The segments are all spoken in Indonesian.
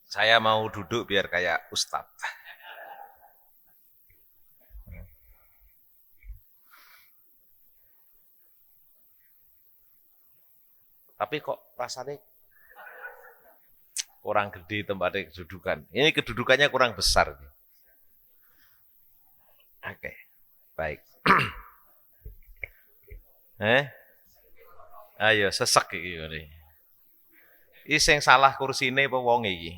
Saya mau duduk biar kayak Ustadz. Tapi kok rasanya kurang gede tempatnya kedudukan. Ini kedudukannya kurang besar. Oke, baik. Ayo sesek iki ngene. Iki sing salah kursine apa wong iki?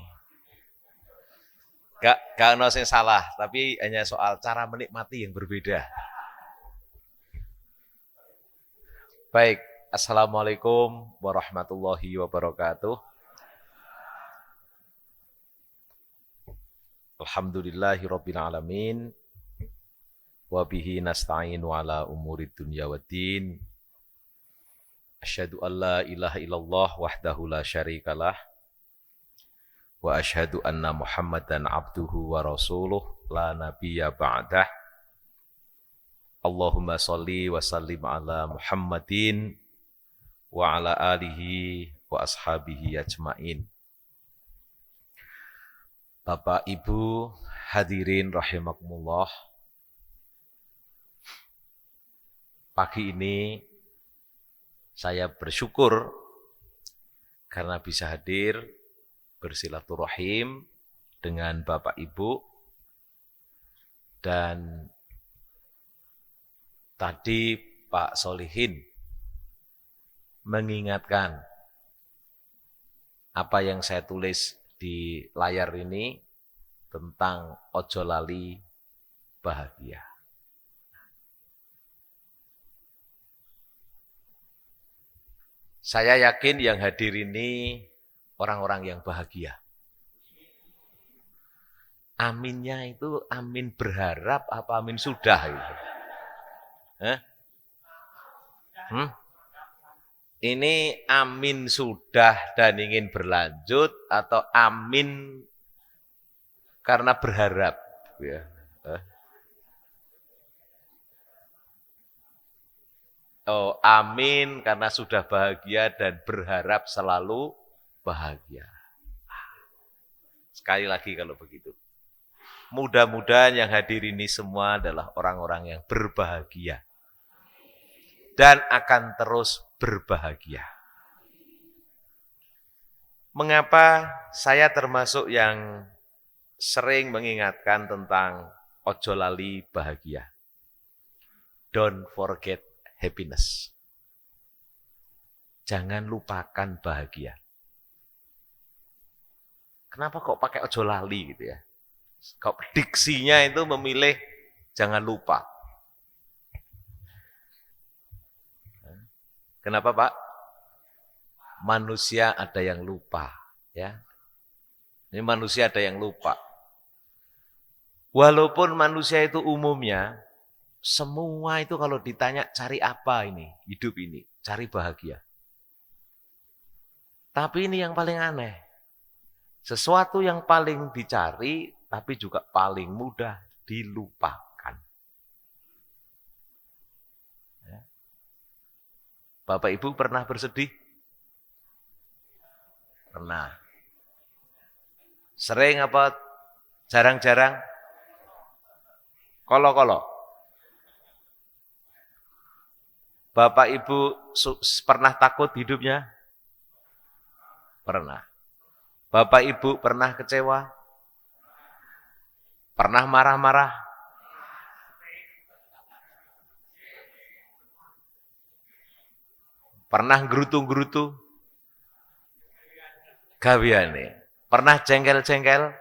Gak ono sing salah, tapi hanya soal cara menikmati yang berbeda. Baik, Assalamualaikum warahmatullahi wabarakatuh. Alhamdulillahirabbil alamin. Wa bihi nasta'inu ala umurid dunya waddin. Asyhadu an la ilaha illallah wahdahu la syarikalah. Wa asyhadu anna Muhammadan abduhu wa rasuluh la nabiyya ba'dah. Allahumma sholli wa sallim ala Muhammadin wa ala alihi wa ashabihi ajmain. Bapak Ibu hadirin rahimakumullah. Pagi ini saya bersyukur karena bisa hadir bersilaturahim dengan Bapak Ibu, dan tadi Pak Solihin mengingatkan apa yang saya tulis di layar ini tentang ojo lali bahagia. Saya yakin yang hadir ini orang-orang yang bahagia. Aminnya itu amin berharap apa amin sudah itu? Ini amin sudah dan ingin berlanjut atau amin karena berharap? Ya. Oh, amin karena sudah bahagia dan berharap selalu bahagia. Sekali lagi kalau begitu. Mudah-mudahan yang hadir ini semua adalah orang-orang yang berbahagia dan akan terus berbahagia. Mengapa saya termasuk yang sering mengingatkan tentang ojo lali bahagia? Don't forget happiness. Jangan lupakan bahagia. Kenapa kok pakai ojo lali gitu ya? Kok diksinya itu memilih jangan lupa. Kenapa Pak? Manusia ada yang lupa, ya. Ini manusia ada yang lupa. Walaupun manusia itu umumnya semua itu kalau ditanya cari apa ini, hidup ini, cari bahagia. Tapi ini yang paling aneh. Sesuatu yang paling dicari tapi juga paling mudah dilupakan. Bapak Ibu pernah bersedih? Pernah. Sering apa jarang-jarang? Kolo-kolo. Bapak Ibu pernah takut hidupnya? Pernah. Bapak Ibu pernah kecewa? Pernah marah-marah? Pernah gerutu-gerutu? Gawiane. Pernah jengkel-jengkel?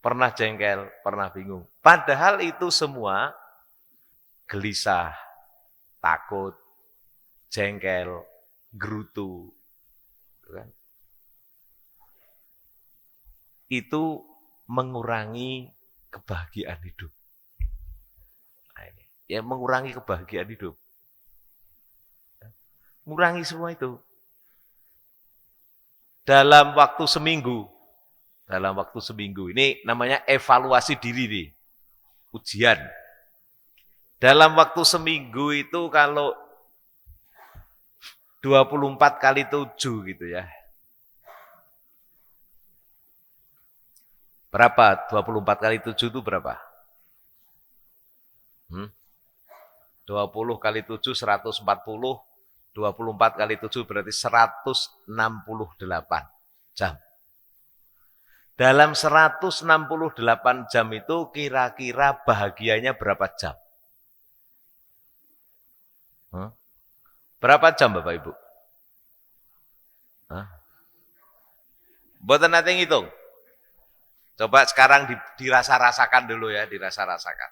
Pernah jengkel, pernah bingung. Padahal itu semua gelisah, takut, jengkel, gerutu. Itu mengurangi kebahagiaan hidup. Ya mengurangi kebahagiaan hidup. Mengurangi semua itu. Dalam waktu seminggu, ini namanya evaluasi diri nih, ujian. Dalam waktu seminggu itu kalau 24 kali 7 gitu ya. Berapa? 24 kali 7 itu berapa? 20 kali 7, 140. 24 kali 7 berarti 168 jam. Dalam 168 jam itu kira-kira bahagianya berapa jam? Berapa jam Bapak Ibu? Mboten nate ngitung. Coba sekarang dirasa-rasakan dulu ya, dirasa-rasakan.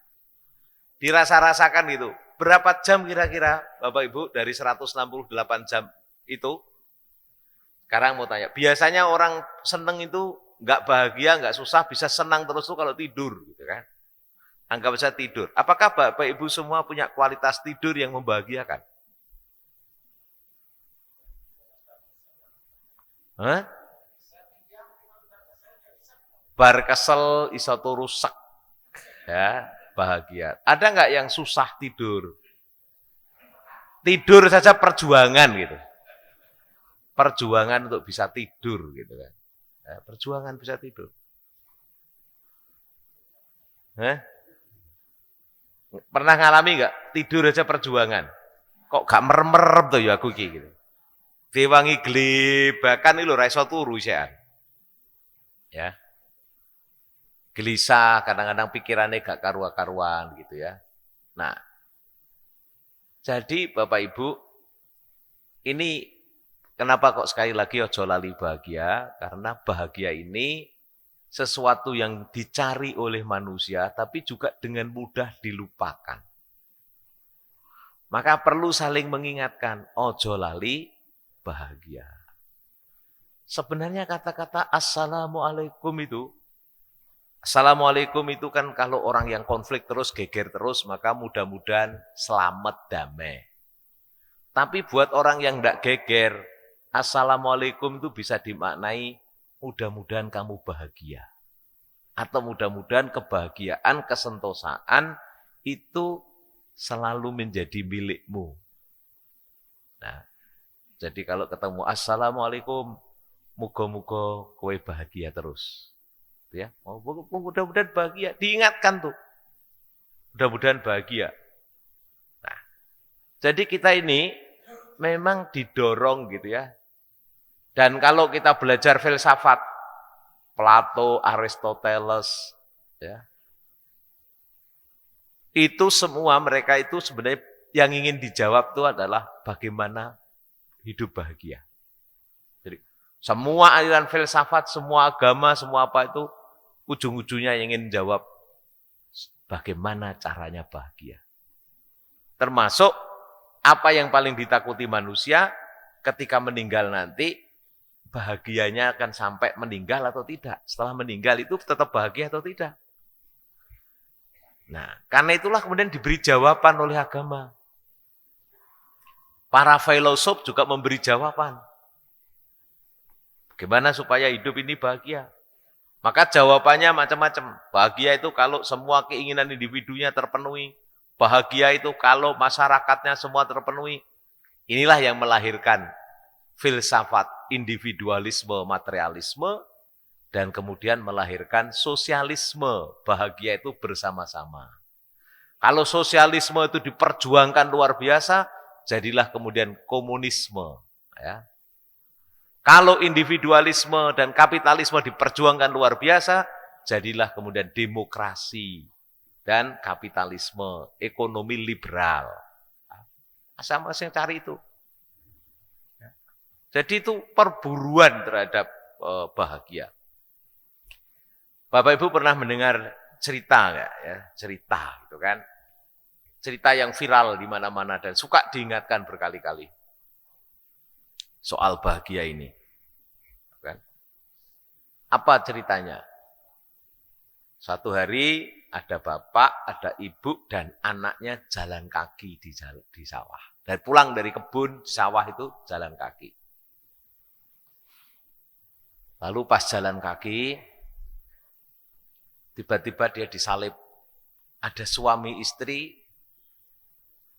Dirasa-rasakan gitu. Berapa jam kira-kira Bapak Ibu dari 168 jam itu? Sekarang mau tanya, biasanya orang seneng itu nggak bahagia, nggak susah, bisa senang terus tuh kalau tidur, gitu kan? Anggap saja tidur. Apakah Bapak Ibu semua punya kualitas tidur yang membahagiakan? Hah? Bar kesel iso turu rusak, ya bahagia. Ada nggak yang susah tidur? Tidur saja perjuangan gitu. Perjuangan untuk bisa tidur gitu kan. Ya, perjuangan bisa tidur. Pernah ngalami nggak tidur aja perjuangan? Kok gak merem-merem tuh ya aku gitu. Diwangi glebakan iki lho ra iso turu isekan. Ya. Gelisah, kadang-kadang pikirannya gak karuan-karuan gitu ya. Nah, jadi Bapak Ibu, ini kenapa kok sekali lagi ojo lali bahagia? Karena bahagia ini sesuatu yang dicari oleh manusia, tapi juga dengan mudah dilupakan. Maka perlu saling mengingatkan, ojo lali bahagia. Sebenarnya kata-kata Assalamualaikum itu kan kalau orang yang konflik terus, geger terus, maka mudah-mudahan selamat damai. Tapi buat orang yang tidak geger, Assalamualaikum itu bisa dimaknai mudah-mudahan kamu bahagia. Atau mudah-mudahan kebahagiaan, kesentosaan itu selalu menjadi milikmu. Nah, jadi kalau ketemu Assalamualaikum, muga-muga kowe bahagia terus. Ya, mudah-mudahan bahagia, diingatkan tuh. Mudah-mudahan bahagia. Nah, jadi kita ini memang didorong gitu ya. Dan kalau kita belajar filsafat, Plato, Aristoteles, ya, itu semua mereka itu sebenarnya yang ingin dijawab itu adalah bagaimana hidup bahagia. Jadi semua aliran filsafat, semua agama, semua apa itu ujung-ujungnya yang ingin jawab bagaimana caranya bahagia. Termasuk apa yang paling ditakuti manusia ketika meninggal nanti, bahagianya akan sampai meninggal atau tidak. Setelah meninggal itu tetap bahagia atau tidak. Nah, karena itulah kemudian diberi jawaban oleh agama. Para filosof juga memberi jawaban. Bagaimana supaya hidup ini bahagia? Maka jawabannya macam-macam. Bahagia itu kalau semua keinginan individunya terpenuhi. Bahagia itu kalau masyarakatnya semua terpenuhi. Inilah yang melahirkan filsafat individualisme, materialisme, dan kemudian melahirkan sosialisme. Bahagia itu bersama-sama. Kalau sosialisme itu diperjuangkan luar biasa, jadilah kemudian komunisme. Ya. Kalau individualisme dan kapitalisme diperjuangkan luar biasa, jadilah kemudian demokrasi dan kapitalisme, ekonomi liberal. Masing-masing cari itu. Jadi itu perburuan terhadap bahagia. Bapak Ibu pernah mendengar cerita enggak ya? Cerita gitu kan. Cerita yang viral di mana-mana dan suka diingatkan berkali-kali. Soal bahagia ini. Kan? Apa ceritanya? Suatu hari ada bapak, ada ibu, dan anaknya jalan kaki di sawah. Dan pulang dari kebun, di sawah itu jalan kaki. Lalu pas jalan kaki, tiba-tiba dia disalib. Ada suami istri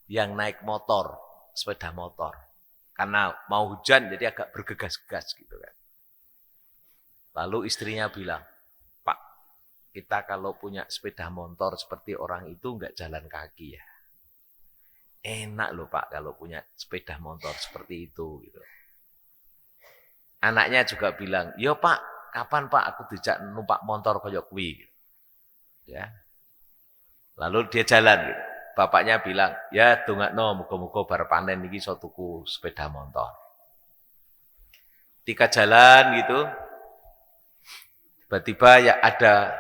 yang naik motor, sepeda motor. karena mau hujan jadi agak bergegas-gegas gitu kan. Lalu istrinya bilang, Pak, kita kalau punya sepeda motor seperti orang itu enggak jalan kaki ya. Enak loh Pak kalau punya sepeda motor seperti itu gitu. Anaknya juga bilang, "Yo Pak, kapan Pak aku dijak numpak motor koyo kuwi?" Ya. Lalu dia jalan gitu. Bapaknya bilang, "Ya dongakno muga-muga bar panen iki iso tuku sepeda motor." Ketika jalan gitu, tiba-tiba ya ada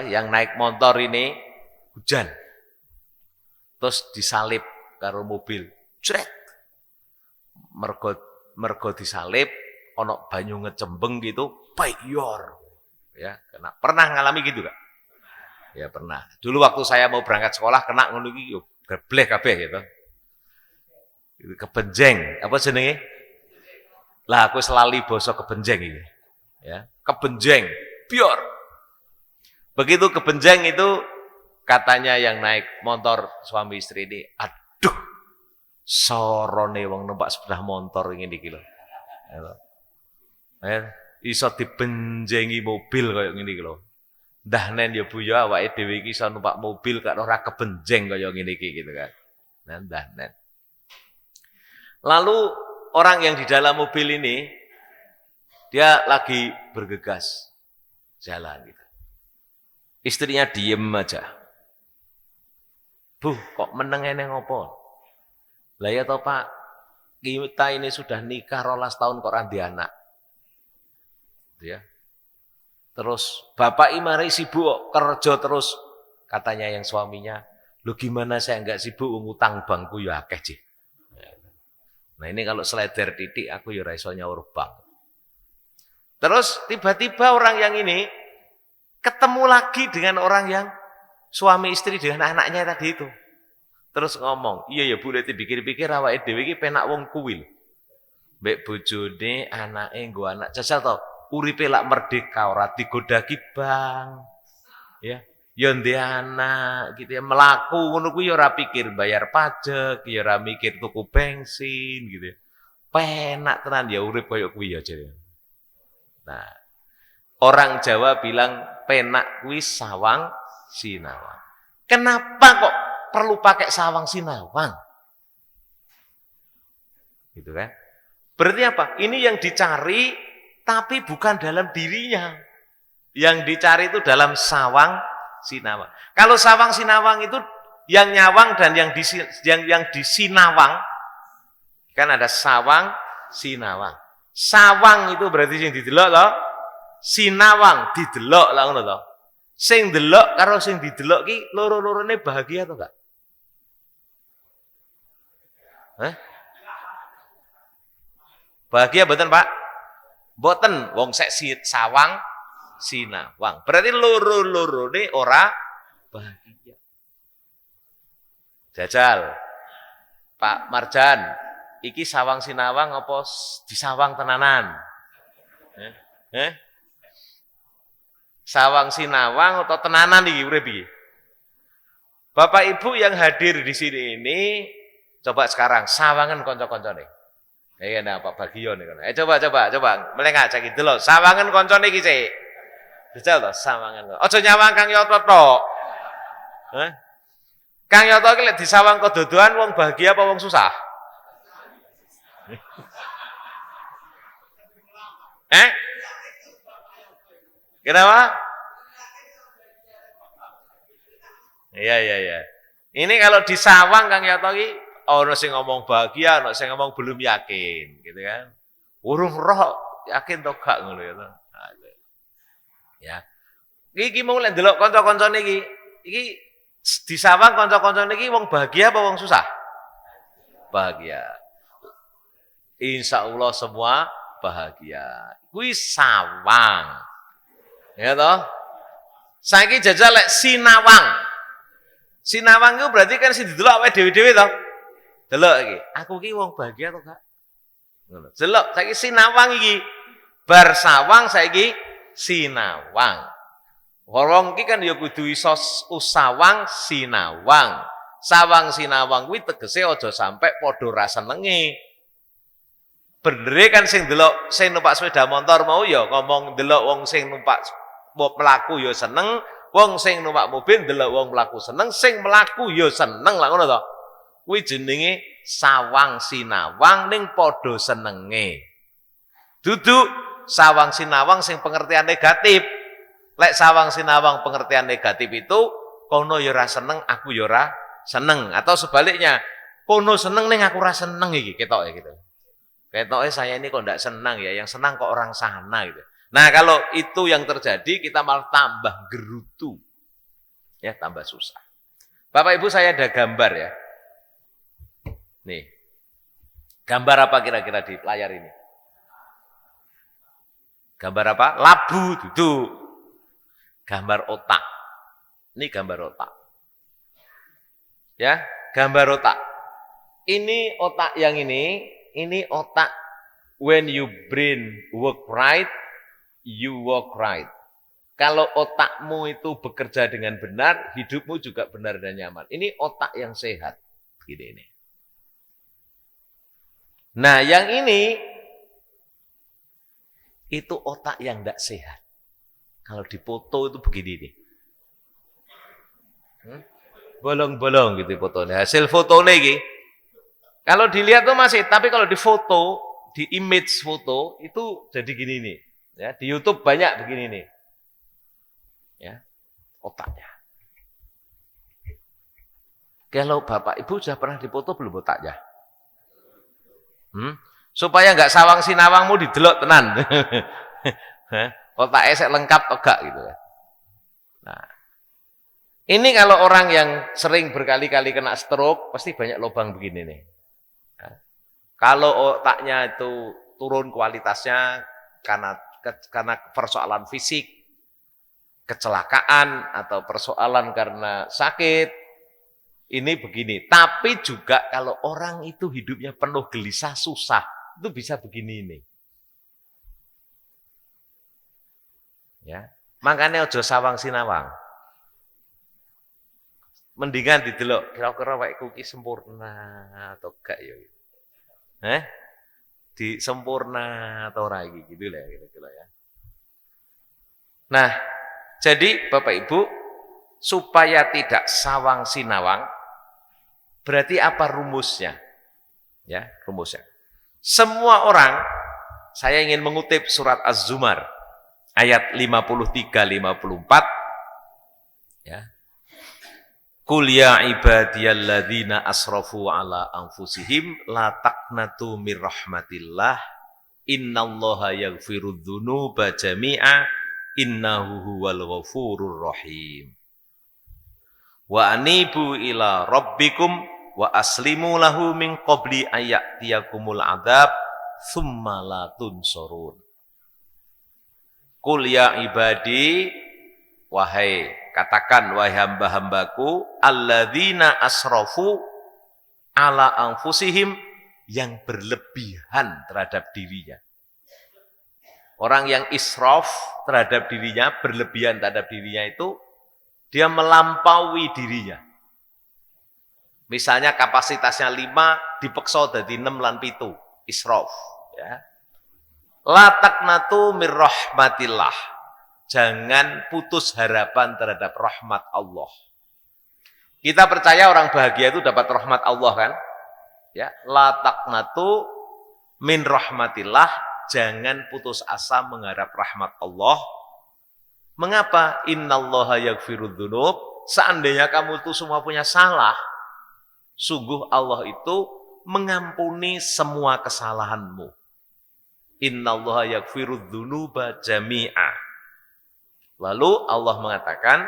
yang naik motor ini hujan. Terus disalip karo mobil. Jret. Mergo disalip ana banyu ngecembeng gitu, payor. Ya, kena. Pernah ngalami gitu Kak? Ya pernah. Dulu waktu saya mau berangkat sekolah kena ngono iki yo geblek kabeh gitu. Itu kebenjeng, apa jenenge? Lah aku selali basa kebenjeng iki. Ya, kebenjeng, pior. Begitu kebenjeng itu katanya yang naik motor suami istri ini, aduh, sorone wong numpak sepeda motor ngene iki lho. Iso dibenjengi mobil kaya ngene iki lho. Ndah nen ya Bu ya awake dhewe iki iso numpak mobil kok ora kebenjeng kaya ngene iki gitu kan. Nah, ndah nen. Lalu orang yang di dalam mobil ini dia lagi bergegas jalan gitu. Istrinya diem aja. Bu, kok meneng ngene ngopo? Lah ya toh Pak, kita ini sudah nikah 12 tahun kok ora ndek anak. Gitu ya. Terus bapak mari sibuk kerja terus, katanya yang suaminya, "Lu gimana saya enggak sibuk ngutang bankku ya akeh, Cik." Nah, ini kalau seleder titik aku ya ora iso nyaur bank. Terus tiba-tiba orang yang ini ketemu lagi dengan orang yang suami istri dengan anaknya tadi itu. Terus ngomong, "Iya ya Bu, lek dipikir-pikir awake dhewe iki penak wong kuwi lho. Mbek bojone, anake nggo anak jajal to, uripe lak merdeka ora digodaki bang." Ya, ya ndek anak gitu ya, melaku ngono kuwi ya ora pikir bayar pajak, ya ora mikir tuku bensin gitu ya. Penak tenan ya urip koyo kuwi ya jare. Nah, orang Jawa bilang penak kuwi sawang sinawang. Kenapa kok perlu pakai sawang sinawang? Gitu kan? Berarti apa? Ini yang dicari tapi bukan dalam dirinya. Yang dicari itu dalam sawang sinawang. Kalau sawang sinawang itu yang nyawang dan yang disinawang kan ada sawang sinawang. Sawang itu berarti yang didelok loh. Sinawang didelok lah ngono to. Sing delok karo sing didelok ki loro-lorone bahagia atau enggak? Bahagia mboten, Pak? Mboten, wong sek sawang sinawang. Berarti loro-lorone ora bahagia. Jajal. Pak Marjan, iki sawang sinawang apa disawang tenanan? Sawang sinawang atau tenanan iki urip iki? Bapak Ibu yang hadir di sini ini coba sekarang sawangan kanca-kancane. Ya nah Pak Bagio niku. Coba melengak cek iki lho. Sawangan kancane iki sik. Jajal to sawangan. Aja nyawang Kang Yoto tok. Kang Yoto iki lek disawang kedodoan wong bahagia apa wong susah? Kenapa? Iya. Ini kalau disawang Kang Yoto iki ono sing ngomong bahagia, ono sing ngomong belum yakin, gitu kan. Urung roh yakin to gak ngono ya to. Ya. Iki mau lek ndelok kanca-kancane iki disawang kanca-kancane iki wong bahagia apa wong susah? Bahagia. Insya Allah semua bahagia. Kuwi sawang. Ya toh? Saiki jajal lek sinawang. Sinawang itu berarti kan sing didelok awake dhewe-dhewe to. Delok iki, aku iki wong bahagia to gak? Ngono. Delok saiki sinawang iki. Bar sawang saiki sinawang. Wong iki kan ya kudu iso usawang sinawang. Sawang sinawang kuwi tegese aja sampe padha ra senenge. Bener kan sing delok sing numpak sepeda motor mau ya ngomong delok wong sing numpak mlaku ya seneng, wong sing numpak mobil delok wong mlaku seneng, sing mlaku ya seneng lah ngono to. Kuwi jenenge sawang sinawang ning padha senenge. Duduk sawang sinawang sing pengertian negatif. Lek sawang sinawang pengertian negatif itu kono ya ora seneng, aku ya ora seneng, atau sebaliknya kono seneng ning aku ora seneng iki ketoke gitu. Ketoke saya ini kok ndak senang ya, yang senang kok orang sana gitu. Nah, kalau itu yang terjadi kita malah tambah gerutu. Ya, tambah susah. Bapak Ibu, saya ada gambar ya. Nih. Gambar apa kira-kira di layar ini? Gambar apa? Labu duduk. Gambar otak. Ini gambar otak. Ya, gambar otak. Ini otak yang ini otak when you brain work right, you walk right. Kalau otakmu itu bekerja dengan benar, hidupmu juga benar dan nyaman. Ini otak yang sehat. Begini ini. Nah, yang ini itu otak yang tidak sehat. Kalau dipoto itu begini nih. Bolong-bolong gitu fotonya. Hasil fotonya ini. Kalau dilihat tuh masih, tapi kalau di foto, di image foto itu jadi gini nih. Ya, di YouTube banyak begini nih. Ya, otaknya. Kalau Bapak Ibu sudah pernah dipoto belum otaknya? Supaya nggak sawang sinawangmu didelok tenan. Otaknya saya lengkap atau enggak gitu ya. Nah, ini kalau orang yang sering berkali-kali kena stroke pasti banyak lubang begini nih. Nah, kalau otaknya itu turun kualitasnya karena persoalan fisik, kecelakaan atau persoalan karena sakit, ini begini. Tapi juga kalau orang itu hidupnya penuh gelisah, susah, itu bisa begini ini. Ya, makanya ojo sawang sinawang. Mendingan didelok kira-kira wekku ki sempurna atau enggak ya. Di sempurna atau ora iki gitu lah kira-kira ya. Nah, jadi Bapak Ibu supaya tidak sawang sinawang berarti apa rumusnya? Ya, rumusnya. Semua orang, saya ingin mengutip surat Az-Zumar ayat 53-54 ya. Qul ya ibadiyalladzina asrafu ala anfusihim la taqnatu mir rahmatillah innallaha yaghfirudz dzunuba jami'a innahu huwal ghafurur rahim. Wa anibu ila rabbikum wa aslimu lahu min qabli ayyatiyakumul adzab tsumma la tunsurun. Qul ya ibadi, wahai katakan wahai hamba-hambaku alladzina asrafu ala anfusihim, yang berlebihan terhadap dirinya. Orang yang israf terhadap dirinya, berlebihan terhadap dirinya itu dia melampaui dirinya. Misalnya kapasitasnya 5 dipeksa jadi 6 lan 7, israf ya. La taqnatu mir rahmatillah. Jangan putus harapan terhadap rahmat Allah. Kita percaya orang bahagia itu dapat rahmat Allah kan? Ya, la taqnatu min rahmatillah, jangan putus asa mengharap rahmat Allah. Mengapa? Innallaha yaghfirudz dzunub. Seandainya kamu itu semua punya salah, sungguh Allah itu mengampuni semua kesalahanmu. Innallaha yaghfirudz dzunuba jami'a. Lalu Allah mengatakan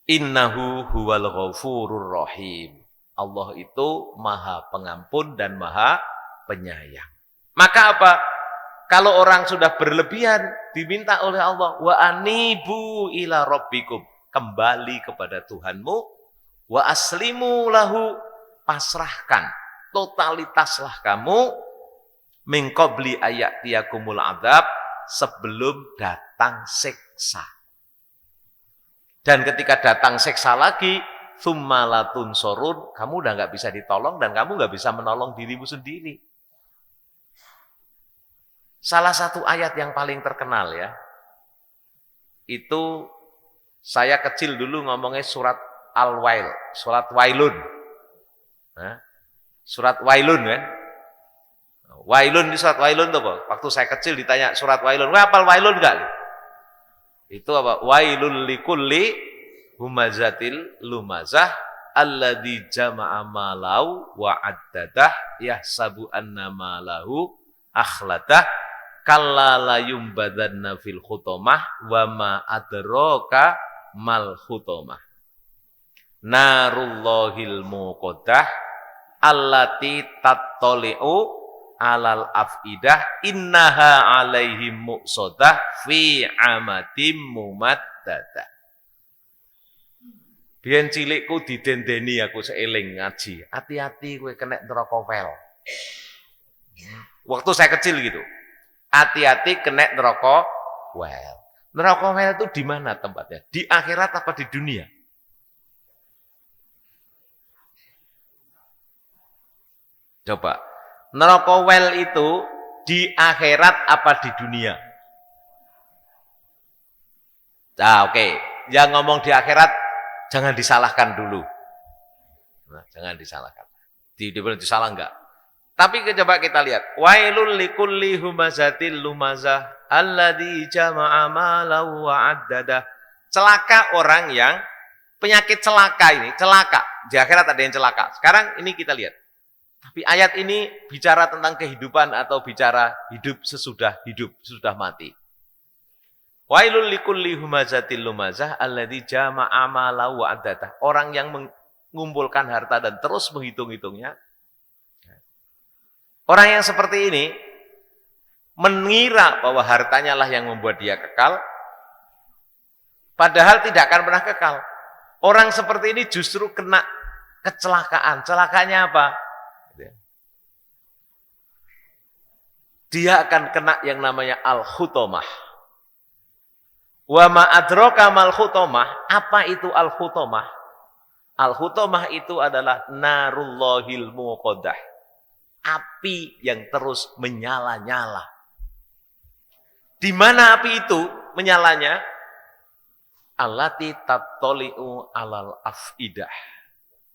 innahu huwal ghafurur rahim. Allah itu Maha Pengampun dan Maha Penyayang. Maka apa? Kalau orang sudah berlebihan diminta oleh Allah wa anibu ila rabbikum, kembali kepada Tuhanmu, wa aslimu lahu, pasrahkan, totalitaslah kamu min qabli ayatiyakumul adzab, sebelum datang siksa. Dan ketika datang siksa lagi, tsumma la tunsurun, kamu udah nggak bisa ditolong dan kamu nggak bisa menolong dirimu sendiri. Salah satu ayat yang paling terkenal ya, itu saya kecil dulu ngomongnya surat Al-Wail, surat Wailun. Nah, surat Wailun kan. Wailun di surat Wailun itu apa? Waktu saya kecil ditanya surat Wailun, hafal Wailun enggak? Itu apa? Wailul likulli humazatil lumazah alladzi jama'a malau wa addadah yahsabu anna malahu akhladah kalla la yumbadanna fil khutamah wa ma adraka mal khutamah narullahil muqaddah allati tattali'u alal afidah innaha alaihim muqsadah fi amadim mumaddadah. Biyen cilikku didendeni aku seeling ngaji. Hati-hati kowe kena neraka wel. Waktu saya kecil gitu. Hati-hati kena neraka wel. Neraka wel itu di mana tempatnya? Di akhirat apa di dunia? Coba. Neraka wel itu di akhirat apa di dunia? Nah, oke. Yang ngomong di akhirat jangan disalahkan dulu. Nah, jangan disalahkan. Dibilang disalah enggak? Tapi coba kita lihat. Wailul likulli humazatil lumazah alladzi jama'a malahu wa addadah. Celaka orang yang penyakit celaka ini, celaka. Di akhirat ada yang celaka. Sekarang ini kita lihat. Tapi ayat ini bicara tentang kehidupan atau bicara hidup, sesudah mati. Wailul likulli humazatil lumazah alladzi jama'a malahu wa addadah. Orang yang mengumpulkan harta dan terus menghitung-hitungnya. Orang yang seperti ini mengira bahwa hartanya lah yang membuat dia kekal, padahal tidak akan pernah kekal. Orang seperti ini justru kena kecelakaan. Celakanya apa? Dia akan kena yang namanya al-khutamah. Wa ma adraka mal khutamah. Apa itu al-khutamah? Al-khutamah itu adalah narullahil muqaddah. Api yang terus menyala-nyala. Di mana api itu menyalanya? Allati tattali'u alal afidah.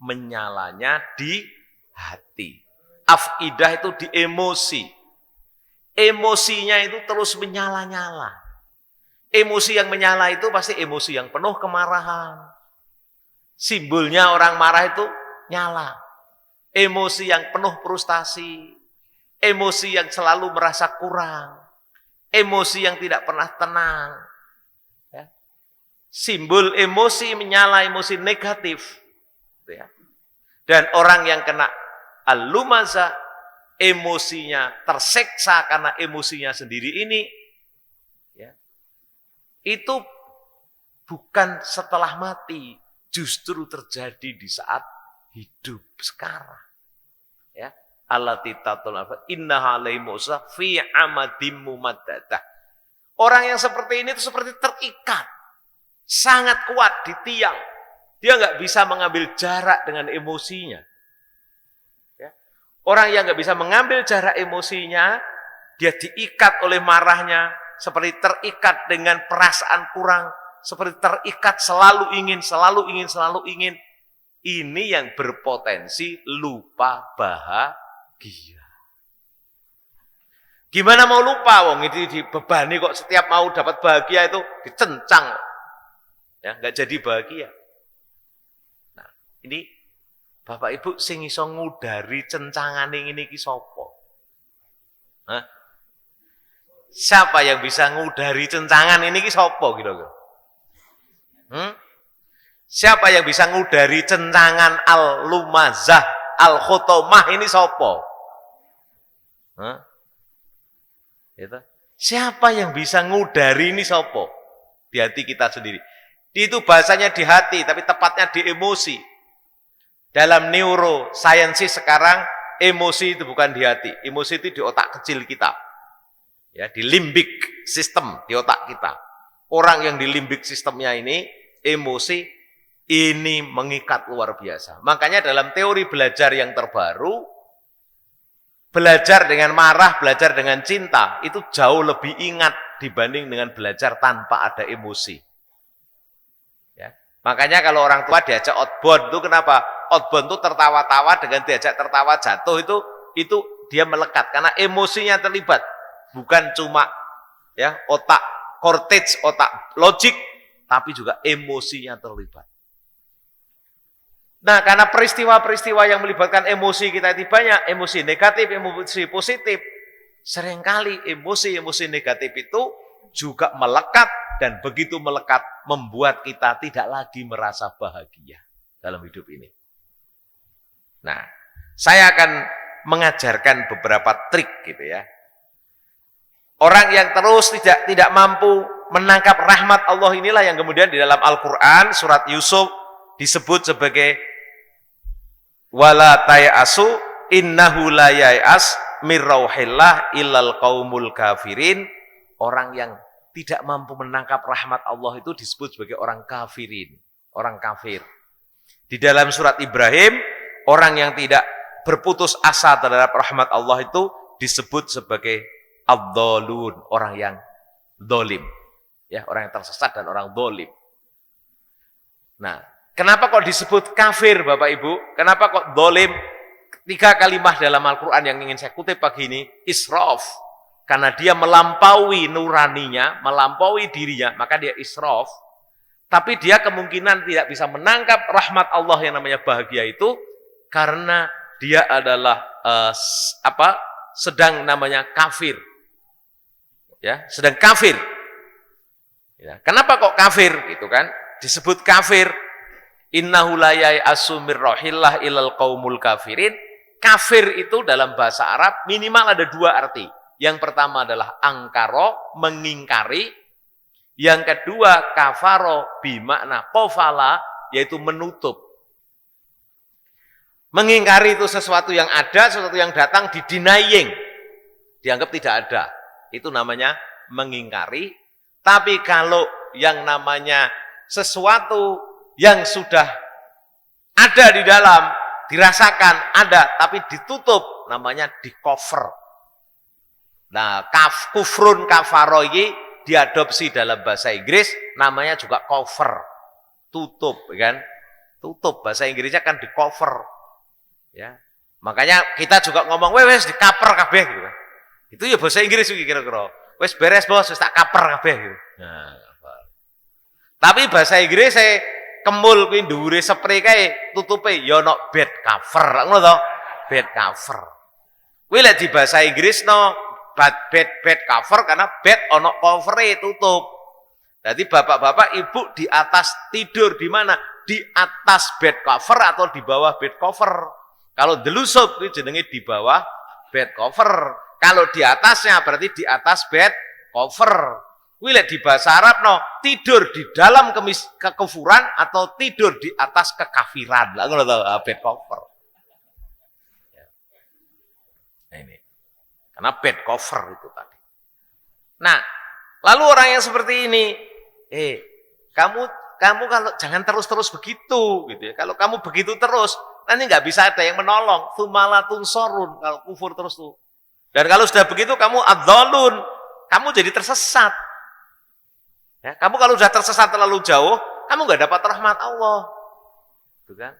Menyalanya di hati. Afidah itu di emosi. Emosinya itu terus menyala-nyala. Emosi yang menyala itu pasti emosi yang penuh kemarahan. Simbolnya orang marah itu nyala. Emosi yang penuh frustasi. Emosi yang selalu merasa kurang. Emosi yang tidak pernah tenang. Ya. Simbol emosi menyala, emosi negatif. Ya. Dan orang yang kena al-lumazah, emosinya terseksa karena emosinya sendiri ini, ya, itu bukan setelah mati, justru terjadi di saat hidup sekarang. Ya, allati tatul innaha laimusa fi amadim mumaddadah. Orang yang seperti ini itu seperti terikat, sangat kuat di tiang. Dia nggak bisa mengambil jarak dengan emosinya. Orang yang nggak bisa mengambil jarak emosinya, dia diikat oleh marahnya, seperti terikat dengan perasaan kurang, seperti terikat selalu ingin. Ini yang berpotensi lupa bahagia. Gimana mau lupa? Wong itu dibebani kok setiap mau dapat bahagia itu dicencang, ya nggak jadi bahagia. Nah, ini Bapak Ibu sing iso ngudari cencangane ngene iki sapa? Hah? Siapa yang bisa ngudari cencangan ini iki sapa kira-kira? Siapa yang bisa ngudari cencangan al-lumazah, al-khutamah ini sapa? Hah? Itu. Siapa yang bisa ngudari ini sapa? Di hati kita sendiri. Itu bahasanya di hati, tapi tepatnya di emosi. Dalam neuroscience sekarang, emosi itu bukan di hati. Emosi itu di otak kecil kita. Ya, di limbic system, di otak kita. Orang yang di limbic sistemnya ini, emosi, ini mengikat luar biasa. Makanya dalam teori belajar yang terbaru, Belajar dengan marah, belajar dengan cinta, itu jauh lebih ingat dibanding dengan belajar tanpa ada emosi. Ya. Makanya kalau orang tua diajak outbound itu kenapa? Outbound itu tertawa-tawa, dengan diajak tertawa jatuh itu dia melekat karena emosinya terlibat. Bukan cuma ya otak cortex, otak logik, tapi juga emosinya terlibat. Nah, karena peristiwa-peristiwa yang melibatkan emosi kita itu banyak, emosi negatif, emosi positif. Seringkali emosi-emosi negatif itu juga melekat, dan begitu melekat membuat kita tidak lagi merasa bahagia dalam hidup ini. Nah, saya akan mengajarkan beberapa trik gitu ya. Orang yang terus tidak mampu menangkap rahmat Allah inilah yang kemudian di dalam Al-Quran, surat Yusuf disebut sebagai wala tayasu innahu la ya'as mir rauhillah illal qaumul kafirin. Orang yang tidak mampu menangkap rahmat Allah itu disebut sebagai orang kafirin, orang kafir. Di dalam surat Ibrahim, orang yang tidak berputus asa terhadap rahmat Allah itu disebut sebagai ad-dhalun, orang yang dolim. Ya, orang yang tersesat dan orang dolim. Nah, kenapa kok disebut kafir Bapak Ibu? Kenapa kok dolim? 3 kalimat dalam Al-Quran yang ingin saya kutip pagi ini, israf. Karena dia melampaui nuraninya, melampaui dirinya, maka dia israf. Tapi dia kemungkinan tidak bisa menangkap rahmat Allah yang namanya bahagia itu, karena dia adalah sedang namanya kafir. Ya, sedang kafir. Ya, kenapa kok kafir gitu kan? Disebut kafir. Innahu la ya'asu mir rauhillah illal qaumul kafirin. Kafir itu dalam bahasa Arab minimal ada 2 arti. Yang pertama adalah angkaro, mengingkari. Yang kedua kafaro bimakna qafala, yaitu menutup. Mengingkari itu sesuatu yang ada, sesuatu yang datang di denying. Dianggap tidak ada. Itu namanya mengingkari. Tapi kalau yang namanya sesuatu yang sudah ada di dalam, dirasakan ada, tapi ditutup, namanya di cover. Nah, kufrun kafaro ini diadopsi dalam bahasa Inggris, namanya juga cover. Tutup, kan? Tutup, bahasa Inggrisnya kan di cover. Ya. Makanya kita juga ngomong, wes di cover kabeh gitu. Itu ya bahasa Inggris iki kira-kira. Wes beres bos, wis tak cover kabeh gitu. Nah, tapi bahasa Inggris saya kemul kuwi dhuwure spray kae tutupe ya ono bed cover, ngono to? Bed cover. Kuwi lek di bahasa Inggris no bed cover karena bed ono covere tutup. Jadi bapak-bapak ibu di atas tidur di mana? Di atas bed cover atau di bawah bed cover. Kalau delusup itu jenenge di bawah bed cover. Kalau di atasnya berarti di atas bed cover. Wilayah di bahasa Arab no tidur di dalam kekufuran atau tidur di atas kekafiran. Lah ngono to bed cover. Nah ini. Karena bed cover itu tadi. Nah, lalu orang yang seperti ini, kamu kalau jangan terus-terus begitu gitu ya. Kalau kamu begitu terus, nanti nggak bisa ada yang menolong. Tumalatun sorun kalau kufur terus tuh. Dan kalau sudah begitu kamu adzalun, kamu jadi tersesat. Ya, kamu kalau sudah tersesat terlalu jauh, kamu nggak dapat rahmat Allah. Gitu kan?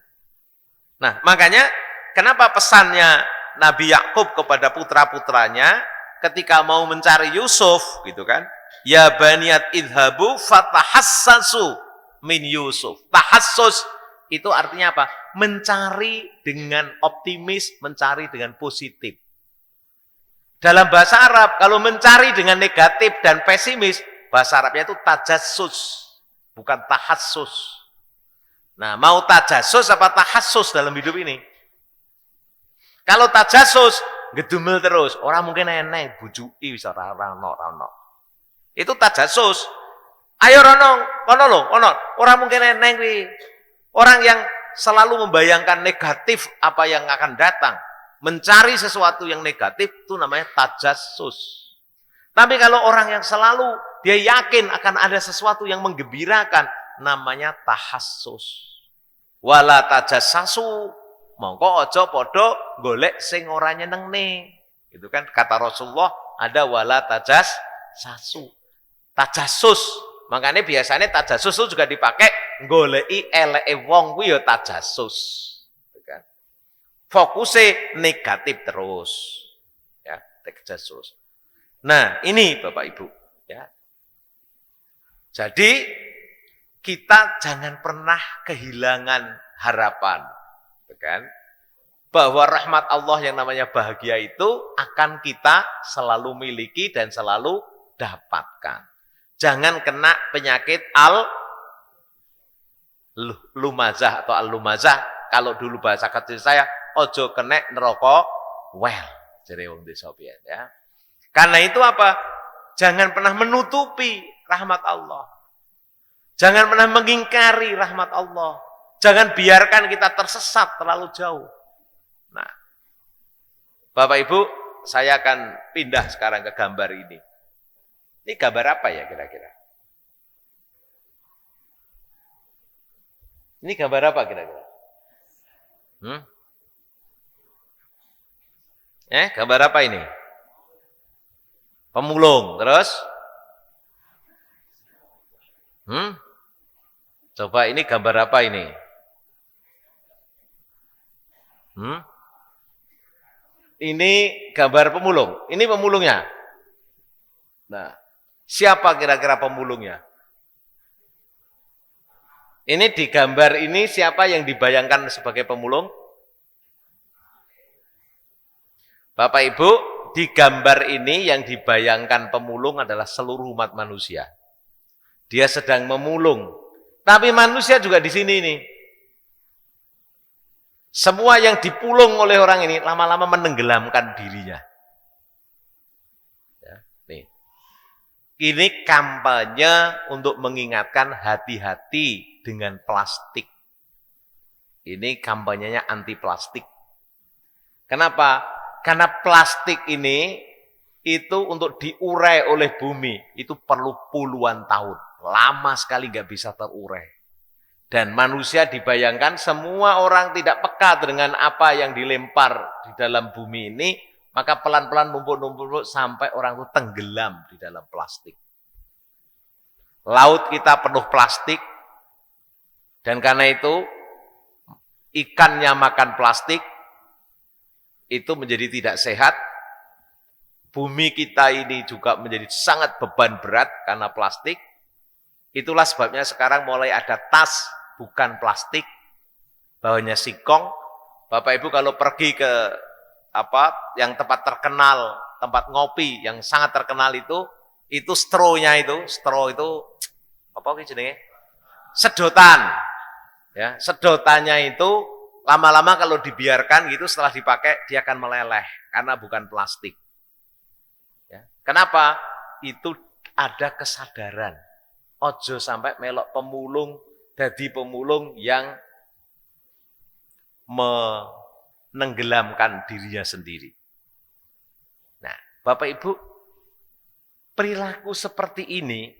Nah, makanya kenapa pesannya Nabi Yakub kepada putra-putranya ketika mau mencari Yusuf, gitu kan? Ya baniyat idhabu fatahassasu min Yusuf. Tahassus itu artinya apa? Mencari dengan optimis, mencari dengan positif. Dalam bahasa Arab, kalau mencari dengan negatif dan pesimis, bahasa Arabnya itu tajassus, bukan tahassus. Nah, mau tajassus apa tahassus dalam hidup ini? Kalau tajassus, gedumel terus, orang mungkin enek, bujuki bisa rano. Itu tajassus. Ayo rono, kono lo, kono. Orang mungkin enek wi. Orang yang selalu membayangkan negatif apa yang akan datang, mencari sesuatu yang negatif itu namanya tajassus. Tapi kalau orang yang selalu dia yakin akan ada sesuatu yang menggembirakan, namanya tahassus. Wala tajassasu, mongko aja padha golek sing ora nyenengne. Itu kan kata Rasulullah ada wala sasu. Tajasus. Makanya biasanya tajasus itu juga dipakai goleki eleke wong kuwi ya tajasus. Kan? Fokusnya negatif terus. Ya, tajasus. Nah, ini Bapak Ibu, ya. Jadi kita jangan pernah kehilangan harapan, kan? Bahwa rahmat Allah yang namanya bahagia itu akan kita selalu miliki dan selalu dapatkan. Jangan kena penyakit lumazah atau al-lumazah. Kalau dulu bahasa kecil saya, ojo kena neraka well. Jadi wong desa pian, ya. Karena itu apa? Jangan pernah menutupi rahmat Allah. Jangan pernah mengingkari rahmat Allah. Jangan biarkan kita tersesat terlalu jauh. Nah, Bapak Ibu, saya akan pindah sekarang ke gambar ini. Ini gambar apa ya kira-kira? Ini gambar apa kira-kira? Gambar apa ini? Pemulung, terus? Coba ini gambar apa ini? Ini gambar pemulung. Ini pemulungnya. Nah, siapa kira-kira pemulungnya? Ini di gambar ini siapa yang dibayangkan sebagai pemulung? Bapak Ibu, di gambar ini yang dibayangkan pemulung adalah seluruh umat manusia. Dia sedang memulung. Tapi manusia juga di sini nih. Semua yang dipulung oleh orang ini lama-lama menenggelamkan dirinya. Ya, nih. Ini kampanye untuk mengingatkan hati-hati dengan plastik. Ini kampanyenya anti plastik. Kenapa? Karena plastik ini itu untuk diurai oleh bumi itu perlu puluhan tahun. Lama sekali nggak bisa terurai. Dan manusia dibayangkan semua orang tidak peka dengan apa yang dilempar di dalam bumi ini, maka pelan-pelan numpuk-numpuk sampai orang itu tenggelam di dalam plastik. Laut kita penuh plastik, dan karena itu ikannya makan plastik, itu menjadi tidak sehat. Bumi kita ini juga menjadi sangat beban berat karena plastik. Itulah sebabnya sekarang mulai ada tas bukan plastik, bawahnya singkong. Bapak Ibu kalau pergi ke yang tempat terkenal, tempat ngopi yang sangat terkenal itu straw-nya straw itu apa jenenge? Sedotan. Ya, sedotannya itu lama-lama kalau dibiarkan gitu setelah dipakai dia akan meleleh karena bukan plastik. Ya. Kenapa? Itu ada kesadaran. Ojo sampai melok pemulung, jadi pemulung yang menenggelamkan dirinya sendiri. Nah, Bapak Ibu, perilaku seperti ini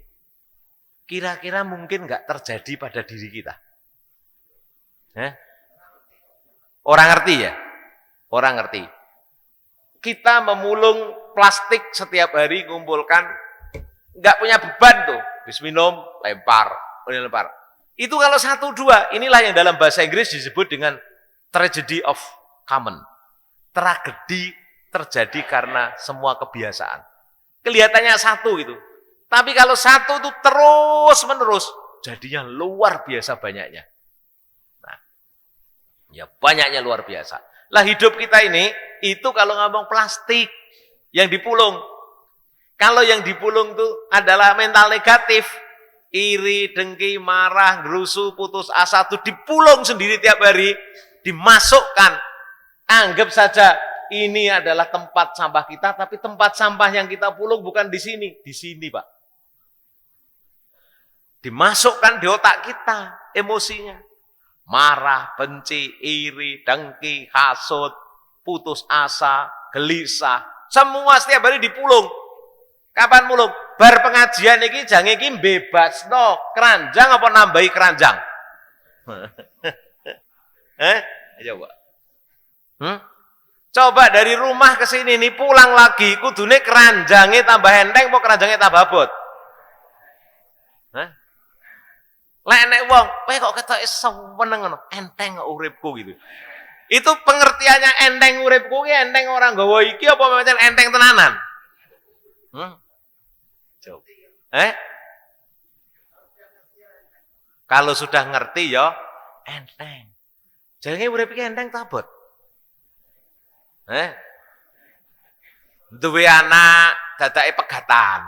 kira-kira mungkin nggak terjadi pada diri kita. Orang ngerti ya? Orang ngerti. Kita memulung plastik setiap hari, ngumpulkan, nggak punya beban tuh. Habis minum, lempar. Itu kalau 1-2, inilah yang dalam bahasa Inggris disebut dengan tragedy of common. Tragedi terjadi karena semua kebiasaan. Kelihatannya satu gitu. Tapi kalau satu itu terus-menerus, jadinya luar biasa banyaknya. Nah, ya banyaknya luar biasa. Lah hidup kita ini, itu kalau ngomong plastik yang dipulung. Kalau yang dipulung itu adalah mental negatif, iri, dengki, marah, gerusu, putus asa itu dipulung sendiri tiap hari, dimasukkan. Anggap saja ini adalah tempat sampah kita, tapi tempat sampah yang kita pulung bukan di sini Pak. Dimasukkan di otak kita emosinya. Marah, benci, iri, dengki, hasut, putus asa, gelisah, semua setiap hari dipulung. Kapan mulung? Bar pengajian iki jang iki bebasno keranjang apa nambahi keranjang? Coba. Coba dari rumah ke sini nih pulang lagi, kudune keranjangnya tambah enteng apa keranjangnya tambah abot? Hah? Lek nek wong, kowe kok ketoke seneng ngono, enteng uripku gitu. Itu pengertiannya enteng uripku ki enteng orang nggawa iki apa pancen enteng tenanan? Coba. Kalau sudah ngerti ya enteng. Jenenge urip iki enteng ta abot? Duwe anak dadake pegatan.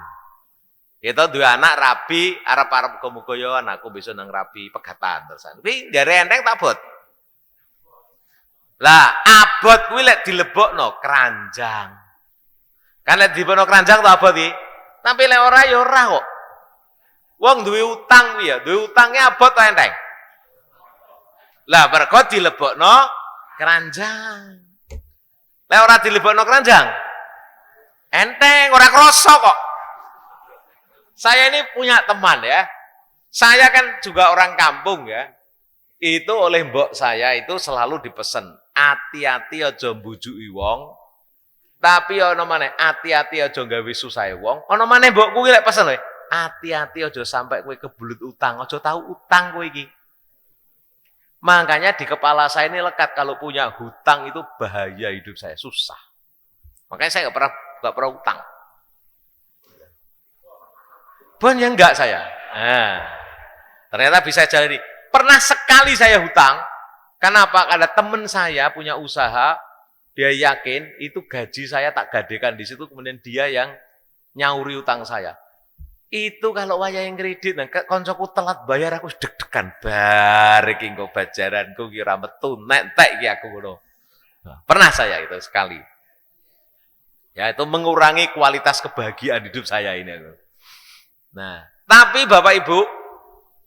Kita duwe anak rabi, arep-arep muga-muga ya anakku besok nang rabi pegatan terusan. Kuwi jare enteng tak abot. Lah, abot kuwi lek dilebokno keranjang. Kan lek dilebokno keranjang tak abot iki. Tapi lek ora ya ora kok. Wong duwe utang kuwi ya, duwe utange abot ta enteng. Lah, mergo dilebokno keranjang. Lek ora dilebokno keranjang, enteng, ora kroso kok. Saya ini punya teman ya. Saya kan juga orang kampung ya. Itu oleh mbok saya itu selalu dipesen, hati-hati aja mbujuki wong. Tapi ana maneh, hati-hati aja gawe susah wong. Ana maneh mbokku iki lek pesen kowe, hati-hati aja sampai kowe kebelut utang, aja tahu utang kowe iki. Makanya di kepala saya ini lekat kalau punya hutang itu bahaya hidup saya, susah. Makanya saya nggak pernah utang. Bon ya enggak saya. Nah, ternyata bisa jadi. Pernah sekali saya hutang. Kenapa? Karena teman saya punya usaha, dia yakin itu gaji saya tak gadekan di situ, kemudian dia yang nyauri utang saya. Itu kalau waya yang kredit, nah, koncoku telat bayar aku deg-degan barek engko bajaranku kira metu nentek iki aku ngono. Nah, pernah saya itu sekali. Ya itu mengurangi kualitas kebahagiaan hidup saya ini. Nah, tapi Bapak Ibu,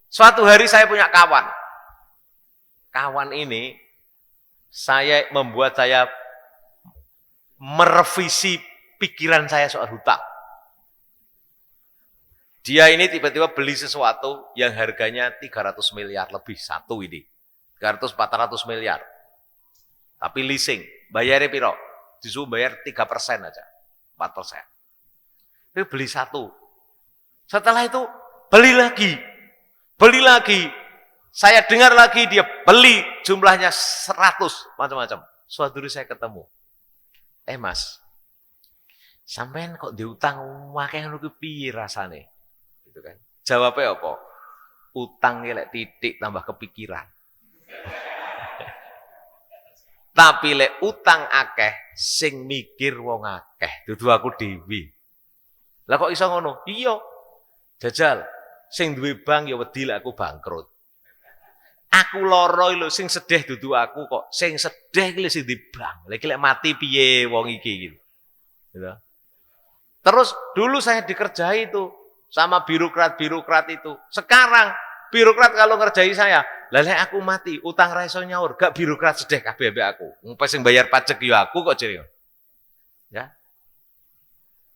suatu hari saya punya kawan. Kawan ini membuat saya merevisi pikiran saya soal hutang. Dia ini tiba-tiba beli sesuatu yang harganya 300 miliar lebih satu ini. 300-400 miliar. Tapi leasing, bayarnya piro? Disuruh bayar 3% aja. 4%. Dia beli satu. Setelah itu beli lagi. Beli lagi. Saya dengar lagi dia beli jumlahnya 100 macam-macam. Suatu hari saya ketemu. Mas, sampean kok diutang akeh ngono ki piye rasane? Gitu kan. Jawabnya apa? Utang lek titik tambah kepikiran. Tapi lek utang akeh sing mikir wong akeh, dudu aku dhewe. Lah kok iso ngono? Iya. Jajal, sing duwe bank ya wedi lek aku bangkrut. Aku lara lho sing sedih dudu aku kok. Sing sedih ki sing di bank. Lek mati piye wong iki gitu. Gitu. Terus dulu saya dikerjai itu sama birokrat-birokrat itu. Sekarang birokrat kalau ngerjai saya, lah lek aku mati, utang ra iso nyaur, gak birokrat sedih kabeh ambek aku. Wong sing bayar pajak ya aku kok jere. Ya.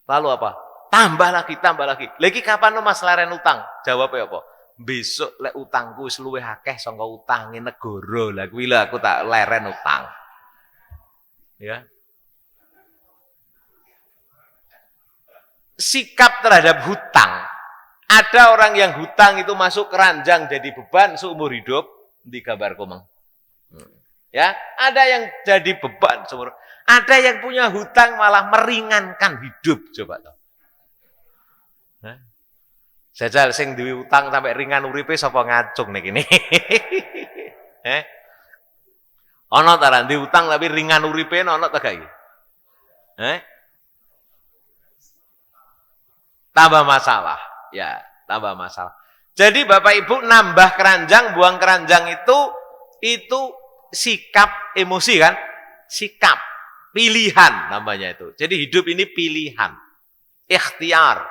Lalu apa? Tambah lagi. Lagi kapan Mas leren utang? Jawabnya apa? Besok lek utangku wis luwih akeh saka utange negara. Lah kuwi lho aku tak leren utang. Ya. Sikap terhadap hutang. Ada orang yang hutang itu masuk keranjang jadi beban seumur hidup, digambar komeng. Ya, ada yang jadi beban seumur. Ada yang punya hutang malah meringankan hidup, coba toh. Jajal sing duwe utang sampai ringan uripe sapa ngacung nek kene. Ana ta ra utang tapi ringan uripe ana ta gak iki? Tambah masalah. Ya, tambah masalah. Jadi Bapak Ibu nambah keranjang, buang keranjang itu sikap emosi kan? Sikap, pilihan namanya itu. Jadi hidup ini pilihan, ikhtiar.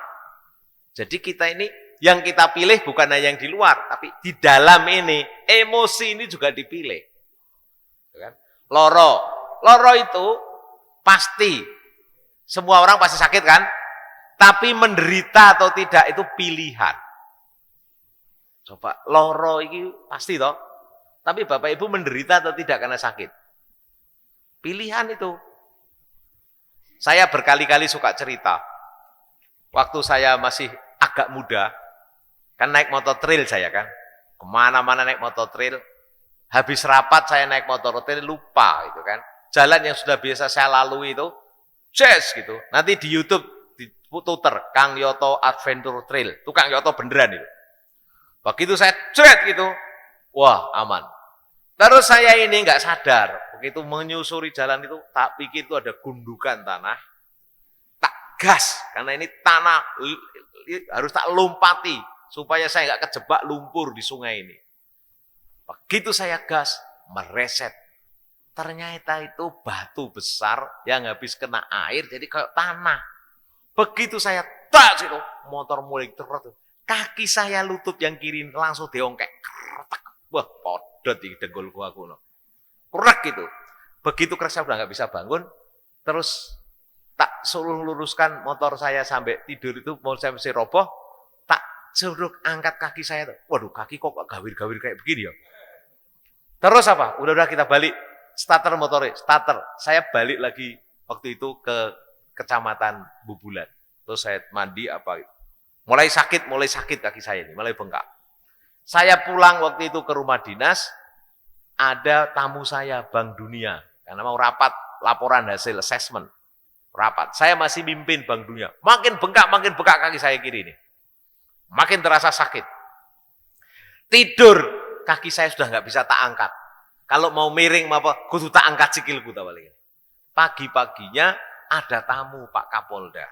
Jadi kita ini yang kita pilih bukan hanya yang di luar, tapi di dalam ini emosi ini juga dipilih. Loro itu pasti semua orang pasti sakit kan? Tapi menderita atau tidak itu pilihan. Coba loro ini pasti toh. Tapi Bapak Ibu menderita atau tidak karena sakit? Pilihan itu. Saya berkali-kali suka cerita. Waktu saya masih agak muda, kan naik motor trail saya kan. Kemana-mana naik motor trail. Habis rapat saya naik motor trail, lupa gitu kan. Jalan yang sudah biasa saya lalui itu, jazz gitu. Nanti di YouTube diputer, Kang Yoto Adventure Trail. Itu Kang Yoto beneran itu. Begitu saya cret gitu, wah aman. Terus saya ini nggak sadar, begitu menyusuri jalan itu, tak pikir itu ada gundukan tanah, tak gas, karena ini tanah harus tak lompati, supaya saya nggak kejebak lumpur di sungai ini. Begitu saya gas, mereset. Ternyata itu batu besar yang habis kena air, jadi kayak tanah. Begitu saya tas itu, motor mulai terus, kaki saya lutut yang kiri langsung diongkek. Wah, podot di dengkulku aku. Kurek gitu. Begitu kerasa udah nggak bisa bangun, terus tak suruh luruskan motor saya sampai tidur itu, mau saya mesti roboh, tak suruh angkat kaki saya. Waduh, kaki kok gawir-gawir kayak begini ya. Terus apa? Udah kita balik. Starter motornya, starter. Saya balik lagi waktu itu ke Kecamatan Bubulan. Terus saya mandi apa. Mulai sakit kaki saya ini, mulai bengkak. Saya pulang waktu itu ke rumah dinas, ada tamu saya Bank Dunia, karena mau rapat laporan hasil assessment. Rapat, saya masih mimpin Bank Dunia. Makin bengkak kaki saya kiri ini. Makin terasa sakit. Tidur, kaki saya sudah nggak bisa tak angkat. Kalau mau miring, kudu tak angkat sikilku. Pagi-paginya ada tamu Pak Kapolda.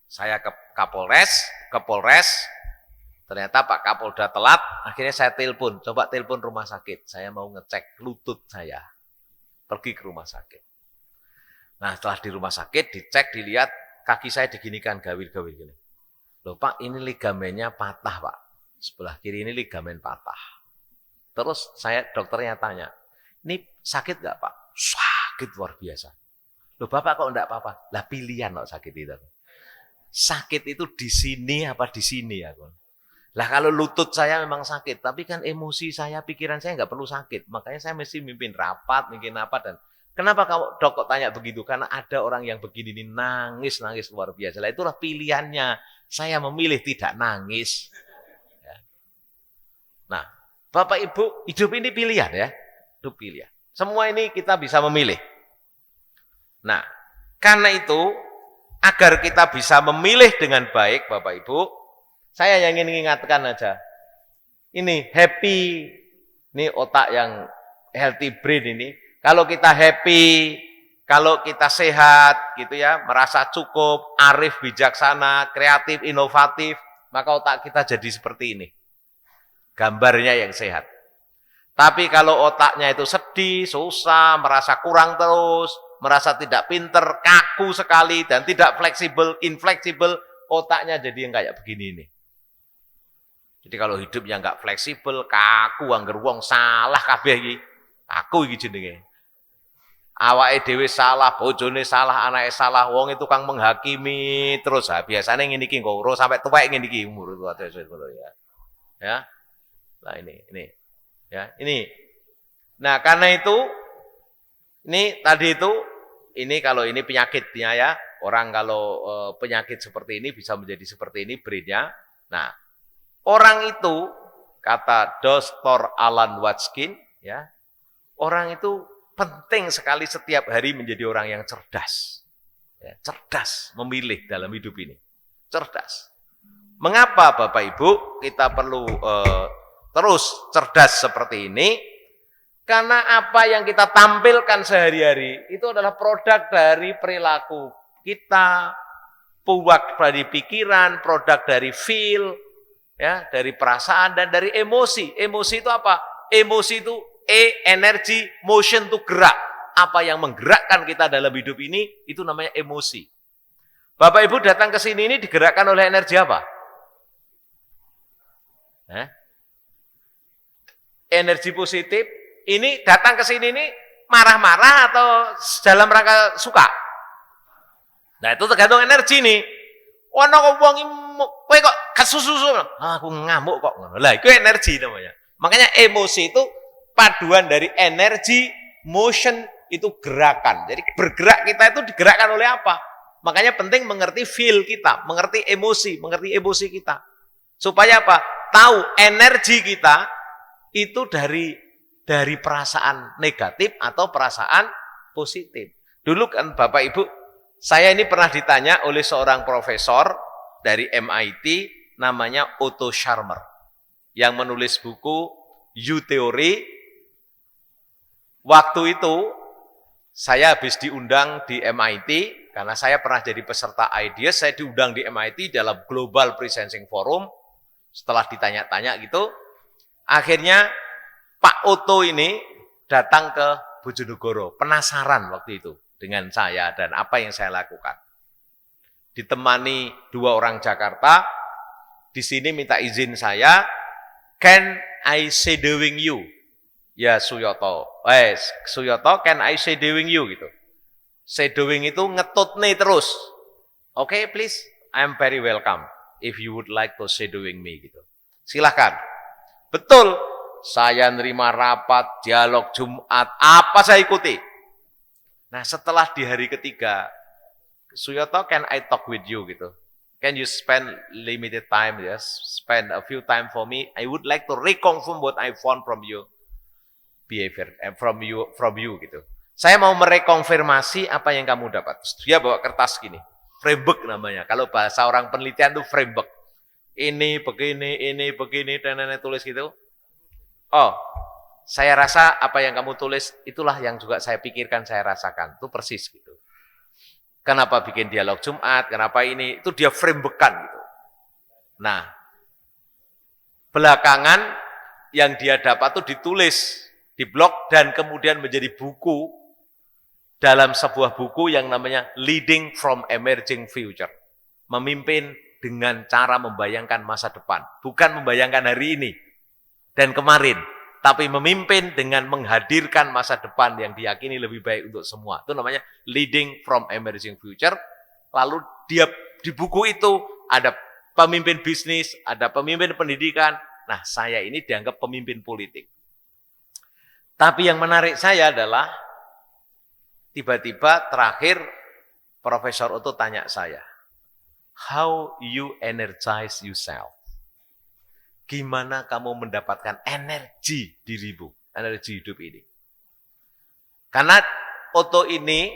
Saya ke Polres, ternyata Pak Kapolda telat, akhirnya saya telepon rumah sakit. Saya mau ngecek lutut saya. Pergi ke rumah sakit. Nah, setelah di rumah sakit, dicek, dilihat, kaki saya diginikan, gawir-gawir gini. Loh Pak, ini ligamennya patah Pak. Sebelah kiri ini ligamen patah. Terus dokternya tanya, ini sakit nggak Pak? Sakit luar biasa. Loh Bapak kok enggak apa-apa? Lah pilihan kok sakit itu. Sakit itu di sini apa di sini ya? Lah kalau lutut saya memang sakit, tapi kan emosi saya, pikiran saya nggak perlu sakit. Makanya saya mesti mimpin rapat, mimpin apa dan kenapa dok kok tanya begitu? Karena ada orang yang begini ini nangis luar biasa. Lah itulah pilihannya. Saya memilih tidak nangis. Ya. Nah, Bapak Ibu, hidup ini pilihan ya. Hidup pilihan. Semua ini kita bisa memilih. Nah, karena itu, agar kita bisa memilih dengan baik, Bapak Ibu, saya yang ingin mengingatkan aja. Ini happy, ini otak yang healthy brain ini. Kalau kita happy, kalau kita sehat, gitu ya, merasa cukup, arif, bijaksana, kreatif, inovatif, maka otak kita jadi seperti ini. Gambarnya yang sehat. Tapi kalau otaknya itu sedih, susah, merasa kurang terus, merasa tidak pinter, kaku sekali, dan tidak fleksibel, infleksibel, otaknya jadi yang kayak begini ini. Jadi kalau hidupnya nggak fleksibel, kaku, angger wong salah kabeh iki. Kaku iki jenenge. Awake dhewe salah, bojone salah, anake salah, wong itu kang menghakimi terus. Biasanya ngene iki ngoro sampai tuwek ngene iki umur ya. Ya. Nah ini. Ya, ini. Nah, karena itu ini tadi itu ini kalau ini penyakitnya ya. Orang kalau penyakit seperti ini bisa menjadi seperti ini brainnya. Nah, orang itu kata Dr. Alan Watkin ya. Orang itu penting sekali setiap hari menjadi orang yang cerdas. Ya, cerdas memilih dalam hidup ini. Cerdas. Mengapa Bapak Ibu kita perlu terus cerdas seperti ini? Karena apa yang kita tampilkan sehari-hari itu adalah produk dari perilaku kita, produk dari pikiran, produk dari feel, ya, dari perasaan dan dari emosi. Emosi itu apa? Emosi itu energi, motion itu gerak. Apa yang menggerakkan kita dalam hidup ini itu namanya emosi. Bapak Ibu datang ke sini ini digerakkan oleh energi apa? Energi positif. Ini datang ke sini ini marah-marah atau dalam rangka suka? Nah, itu tergantung energi nih. Ono wong kowe kok kesusu. Aku ngamuk kok ngono. Lah, itu energi namanya. Makanya emosi itu paduan dari energi, motion, itu gerakan. Jadi bergerak kita itu digerakkan oleh apa? Makanya penting mengerti feel kita, mengerti emosi kita. Supaya apa? Tahu energi kita itu dari perasaan negatif atau perasaan positif. Dulu kan Bapak Ibu, saya ini pernah ditanya oleh seorang profesor dari MIT namanya Otto Scharmer yang menulis buku U-Theory. Waktu itu saya habis diundang di MIT karena saya pernah jadi peserta IDEAS, saya diundang di MIT dalam Global Presencing Forum. Setelah ditanya-tanya gitu, akhirnya Pak Otto ini datang ke Bojonegoro, penasaran waktu itu dengan saya dan apa yang saya lakukan. Ditemani 2 orang Jakarta, di sini minta izin saya, can I shadowing you? Ya Suyoto, Suyoto, can I shadowing you gitu. Shadowing itu ngetut nih terus. Okay, please, I'm very welcome if you would like to shadowing me gitu. Silahkan. Betul, saya nerima rapat, dialog Jumat, apa saya ikuti. Nah setelah di hari ketiga, Suyoto, can I talk with you gitu. Can you spend limited time, yes, spend a few time for me. I would like to reconfirm what I found from you behavior, from you gitu. Saya mau merekonfirmasi apa yang kamu dapat. Dia bawa kertas gini, framework namanya. Kalau bahasa orang penelitian itu framework. Ini begini, dan tulis gitu. Oh, saya rasa apa yang kamu tulis itulah yang juga saya pikirkan, saya rasakan. Itu persis gitu. Kenapa bikin dialog Jumat, kenapa ini, itu dia framework-kan gitu. Nah, belakangan yang dia dapat itu ditulis di blog dan kemudian menjadi buku dalam sebuah buku yang namanya Leading from Emerging Future. Memimpin dengan cara membayangkan masa depan. Bukan membayangkan hari ini dan kemarin, tapi memimpin dengan menghadirkan masa depan yang diyakini lebih baik untuk semua. Itu namanya Leading from Emerging Future. Lalu dia di buku itu ada pemimpin bisnis, ada pemimpin pendidikan. Nah, saya ini dianggap pemimpin politik. Tapi yang menarik saya adalah tiba-tiba terakhir Profesor Otto tanya saya, how you energize yourself? Gimana kamu mendapatkan energi dirimu, energi hidup ini? Karena Otto ini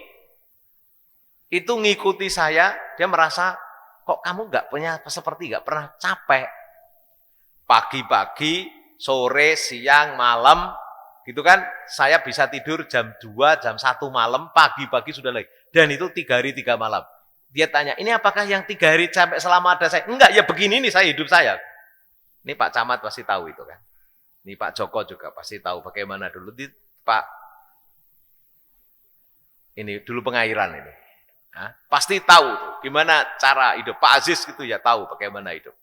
itu ngikuti saya, dia merasa kok kamu nggak pernah capek. Pagi-pagi, sore, siang, malam, gitu kan? Saya bisa tidur jam 2, jam 1 malam, pagi-pagi sudah lagi. Dan itu 3 hari 3 malam. Dia tanya, ini apakah yang 3 hari sampai selama ada saya? Enggak, ya begini nih saya hidup saya. Ini Pak Camat pasti tahu itu kan. Ini Pak Joko juga pasti tahu bagaimana dulu. Pak, ini dulu pengairan ini. Hah? Pasti tahu tuh, gimana cara hidup. Pak Aziz gitu ya tahu bagaimana hidup.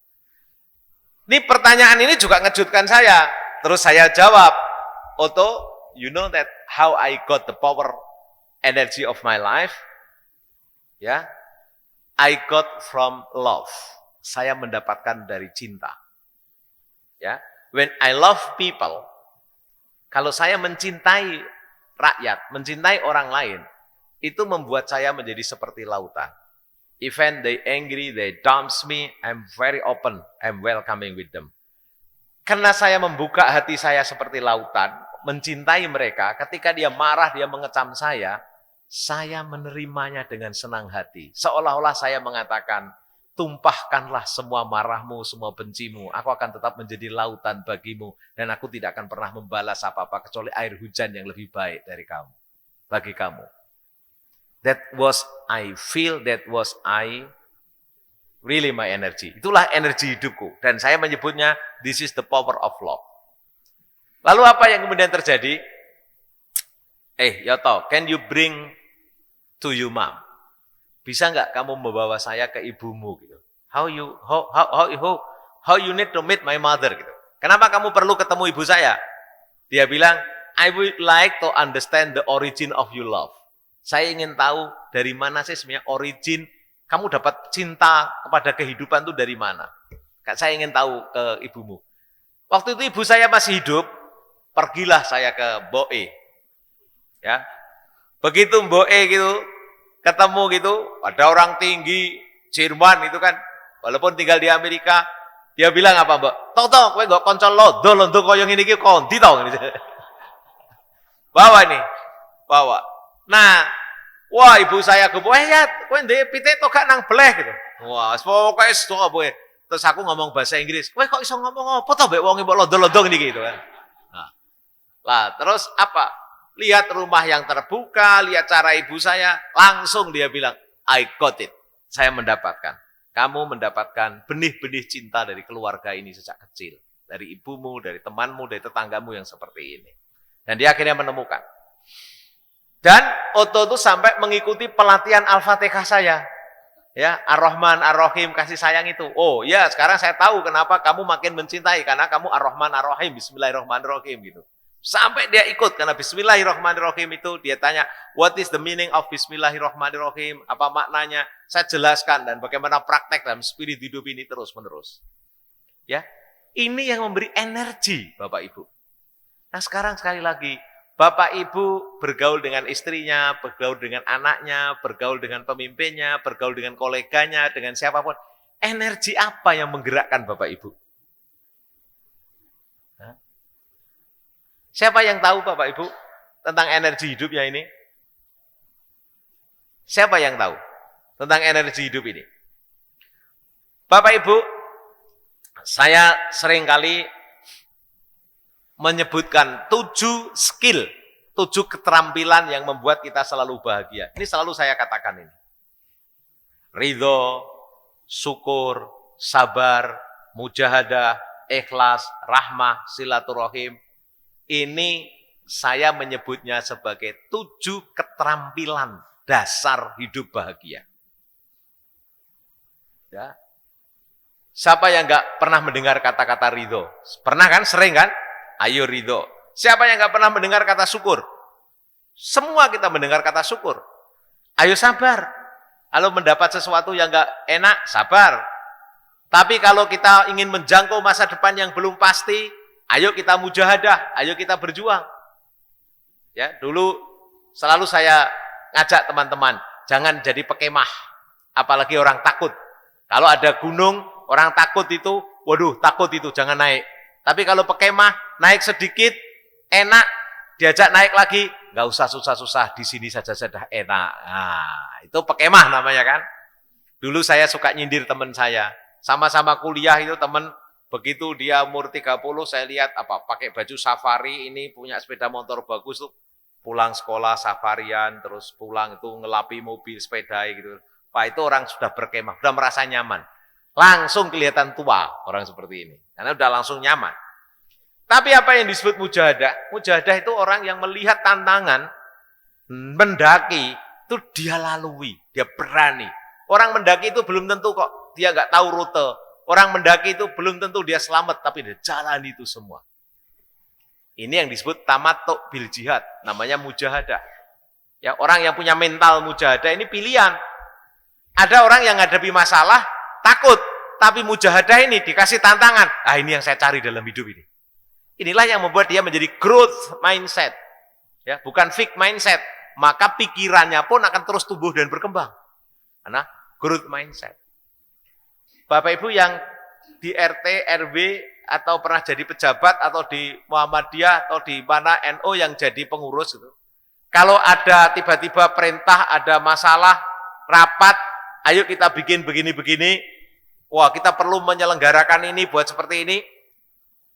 Ini pertanyaan ini juga ngejutkan saya. Terus saya jawab, Otto, you know that how I got the power, energy of my life? Ya, I got from love. Saya mendapatkan dari cinta. Ya, when I love people, kalau saya mencintai rakyat, mencintai orang lain, itu membuat saya menjadi seperti lautan. Even they angry, they dumps me, I'm very open, I'm welcoming with them. Karena saya membuka hati saya seperti lautan, mencintai mereka, ketika dia marah, dia mengecam saya menerimanya dengan senang hati. Seolah-olah saya mengatakan, tumpahkanlah semua marahmu, semua bencimu, aku akan tetap menjadi lautan bagimu, dan aku tidak akan pernah membalas apa-apa, kecuali air hujan yang lebih baik dari kamu, bagi kamu. That was really my energy. Itulah energi hidupku. Dan saya menyebutnya, this is the power of love. Lalu apa yang kemudian terjadi? Yoto, can you bring to your mom? Bisa nggak kamu membawa saya ke ibumu gitu? How you need to meet my mother gitu? Kenapa kamu perlu ketemu ibu saya? Dia bilang, I would like to understand the origin of your love. Saya ingin tahu dari mana sih sebenarnya origin kamu dapat cinta kepada kehidupan itu dari mana. Saya ingin tahu ke ibumu. Waktu itu ibu saya masih hidup, pergilah saya ke Boe. Ya. Begitu mboke gitu, ketemu gitu, ada orang tinggi Jerman itu kan, walaupun tinggal di Amerika, dia bilang apa, Mbak? Tok, kowe nggo kanca londo koyo ngene iki kondi to. Bawa nih, bawa. Nah, wah ibu saya gopo, ya, kowe ndek pitik to gak nang bleh gitu. Wah, pokoke sto kowe. Terus aku ngomong bahasa Inggris, kowe kok iso ngomong apa to mbek wong mbok londo-londo ngene iki gitu kan. Nah. Lah, terus apa? Lihat rumah yang terbuka, lihat cara ibu saya, langsung dia bilang, I got it. Saya mendapatkan. Kamu mendapatkan benih-benih cinta dari keluarga ini sejak kecil. Dari ibumu, dari temanmu, dari tetanggamu yang seperti ini. Dan dia akhirnya menemukan. Dan Otto itu sampai mengikuti pelatihan Al-Fatihah saya. Ya, Ar-Rahman, Ar-Rahim, kasih sayang itu. Oh ya, sekarang saya tahu kenapa kamu makin mencintai. Karena kamu Ar-Rahman, Ar-Rahim, Bismillahirrahmanirrahim gitu. Sampai dia ikut, karena Bismillahirrahmanirrahim itu dia tanya, what is the meaning of Bismillahirrahmanirrahim? Apa maknanya? Saya jelaskan dan bagaimana praktek dalam spirit hidup ini terus-menerus. Ya, ini yang memberi energi Bapak Ibu. Nah sekarang sekali lagi, Bapak Ibu bergaul dengan istrinya, bergaul dengan anaknya, bergaul dengan pemimpinnya, bergaul dengan koleganya, dengan siapapun. Energi apa yang menggerakkan Bapak Ibu? Siapa yang tahu Bapak Ibu tentang energi hidupnya ini? Siapa yang tahu tentang energi hidup ini? Bapak Ibu, saya seringkali menyebutkan 7 skill, 7 keterampilan yang membuat kita selalu bahagia. Ini selalu saya katakan ini. Ridho, syukur, sabar, mujahadah, ikhlas, rahmah, silaturahim. Ini saya menyebutnya sebagai 7 keterampilan dasar hidup bahagia. Ya. Siapa yang enggak pernah mendengar kata-kata ridho? Pernah kan? Sering kan? Ayo ridho. Siapa yang enggak pernah mendengar kata syukur? Semua kita mendengar kata syukur. Ayo sabar. Kalau mendapat sesuatu yang enggak enak, sabar. Tapi kalau kita ingin menjangkau masa depan yang belum pasti, ayo kita mujahadah, ayo kita berjuang. Ya, dulu selalu saya ngajak teman-teman, jangan jadi pekemah, apalagi orang takut. Kalau ada gunung, orang takut itu, waduh takut itu, jangan naik. Tapi kalau pekemah, naik sedikit, enak, diajak naik lagi, nggak usah susah-susah, di sini saja sudah enak. Nah, itu pekemah namanya kan. Dulu saya suka nyindir teman saya, sama-sama kuliah itu teman. Begitu dia umur 30, saya lihat pakai baju safari, ini punya sepeda motor bagus tuh, pulang sekolah safarian, terus pulang itu ngelapi mobil sepeda gitu. Pak itu orang sudah berkemah, sudah merasa nyaman. Langsung kelihatan tua orang seperti ini, karena sudah langsung nyaman. Tapi apa yang disebut mujahadah? Mujahadah itu orang yang melihat tantangan, mendaki, itu dia lalui, dia berani. Orang mendaki itu belum tentu kok, dia nggak tahu rute. Orang mendaki itu belum tentu dia selamat, tapi dia jalan itu semua. Ini yang disebut tamattu bil jihad, namanya mujahadah. Ya, orang yang punya mental mujahadah ini pilihan. Ada orang yang menghadapi masalah, takut, tapi mujahadah ini dikasih tantangan. Ah, ini yang saya cari dalam hidup ini. Inilah yang membuat dia menjadi growth mindset. Ya, bukan fixed mindset. Maka pikirannya pun akan terus tumbuh dan berkembang. Karena growth mindset. Bapak Ibu yang di RT, RW, atau pernah jadi pejabat, atau di Muhammadiyah, atau di mana NU yang jadi pengurus gitu. Kalau ada tiba-tiba perintah, ada masalah, rapat, ayo kita bikin begini-begini, wah kita perlu menyelenggarakan ini buat seperti ini.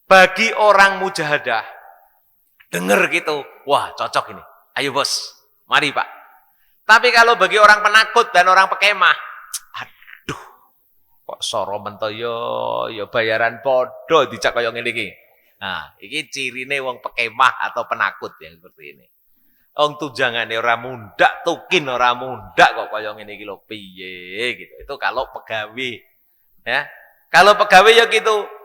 Bagi orang mujahadah, dengar gitu, wah cocok ini, ayo bos, mari Pak. Tapi kalau bagi orang penakut dan orang pekemah, aduh, kok soro mento yo bayaran podo dicak koyo ngene iki. Nah, iki cirine wong pekemah atau penakut yang seperti ini. Wong tujangane ora mundak, tukin ora mundak kok koyo ngene iki lho piye gitu. Itu kalau pegawai. Ya. Kalau pegawai ya gitu.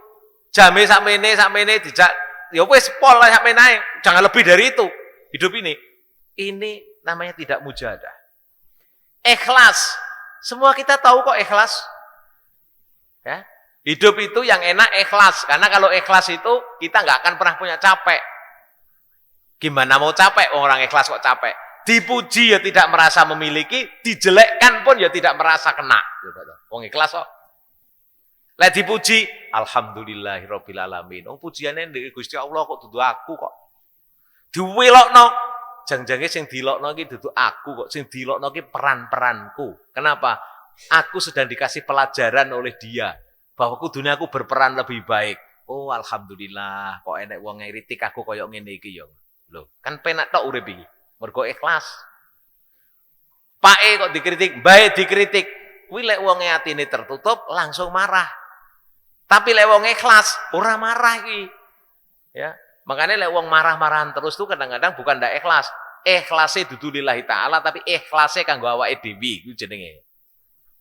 Jame sakmene dijak ya wis pol lah sampe naik. Jangan lebih dari itu. Hidup ini. Ini namanya tidak mujahadah. Ikhlas. Semua kita tahu kok ikhlas. Ya. Hidup itu yang enak ikhlas. Karena kalau ikhlas itu kita nggak akan pernah punya capek. Gimana mau capek? Orang ikhlas kok capek. Dipuji ya tidak merasa memiliki, dijelekkan pun ya tidak merasa kena. Wong ikhlas kok. Lek dipuji, alhamdulillahirabbil alamin. Wong pujiane ndek Gusti Allah kok dudu aku kok. Diwelokno, jang-jange sing dilokno iki dudu aku kok, sing dilokno iki peran-peranku. Kenapa? Aku sedang dikasih pelajaran oleh dia bahwa kudune aku berperan lebih baik. Oh, alhamdulillah, kok enek wong ngritik aku koyo ngene iki ya. Lho, kan penak tok urip iki. Mergo ikhlas. Pake kok dikritik, mbae dikritik. Kuwi lek wong atine tertutup langsung marah. Tapi lek wong ikhlas ora marah iki. Ya, makanya lek wong marah-marahan terus tuh kadang-kadang bukan ndak ikhlas. Ikhlase dudu lillahi taala tapi ikhlase kanggo awake dhewe iku jenenge.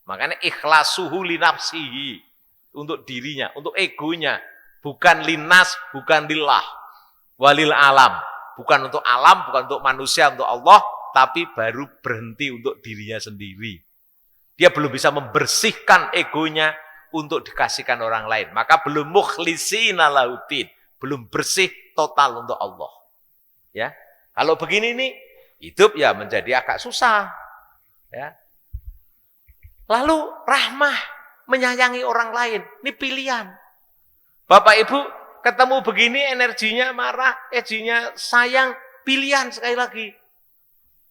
Makanya ikhlasuhu li nafsihi, untuk dirinya, untuk egonya, bukan linas, bukan lillah. Walil alam, bukan untuk alam, bukan untuk manusia, untuk Allah, tapi baru berhenti untuk dirinya sendiri. Dia belum bisa membersihkan egonya untuk dikasihkan orang lain. Maka belum mukhlishina lahuddin, belum bersih total untuk Allah. Ya, kalau begini nih hidup ya menjadi agak susah. Ya. Lalu rahmah, menyayangi orang lain, ini pilihan. Bapak Ibu ketemu begini energinya marah, energinya sayang, pilihan sekali lagi.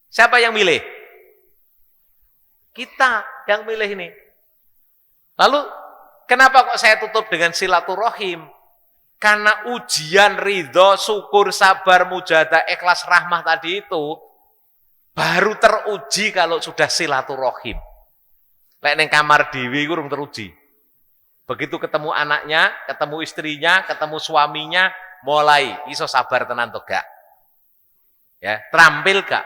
Siapa yang milih? Kita yang milih ini. Lalu kenapa kok saya tutup dengan silaturahim? Karena ujian ridho, syukur, sabar, mujahadah, ikhlas, rahmah tadi itu baru teruji kalau sudah silaturahim. Lek neng kamar dewi urung teruji. Begitu ketemu anaknya, ketemu istrinya, ketemu suaminya, mulai iso sabar tenan to gak? Ya, terampil gak?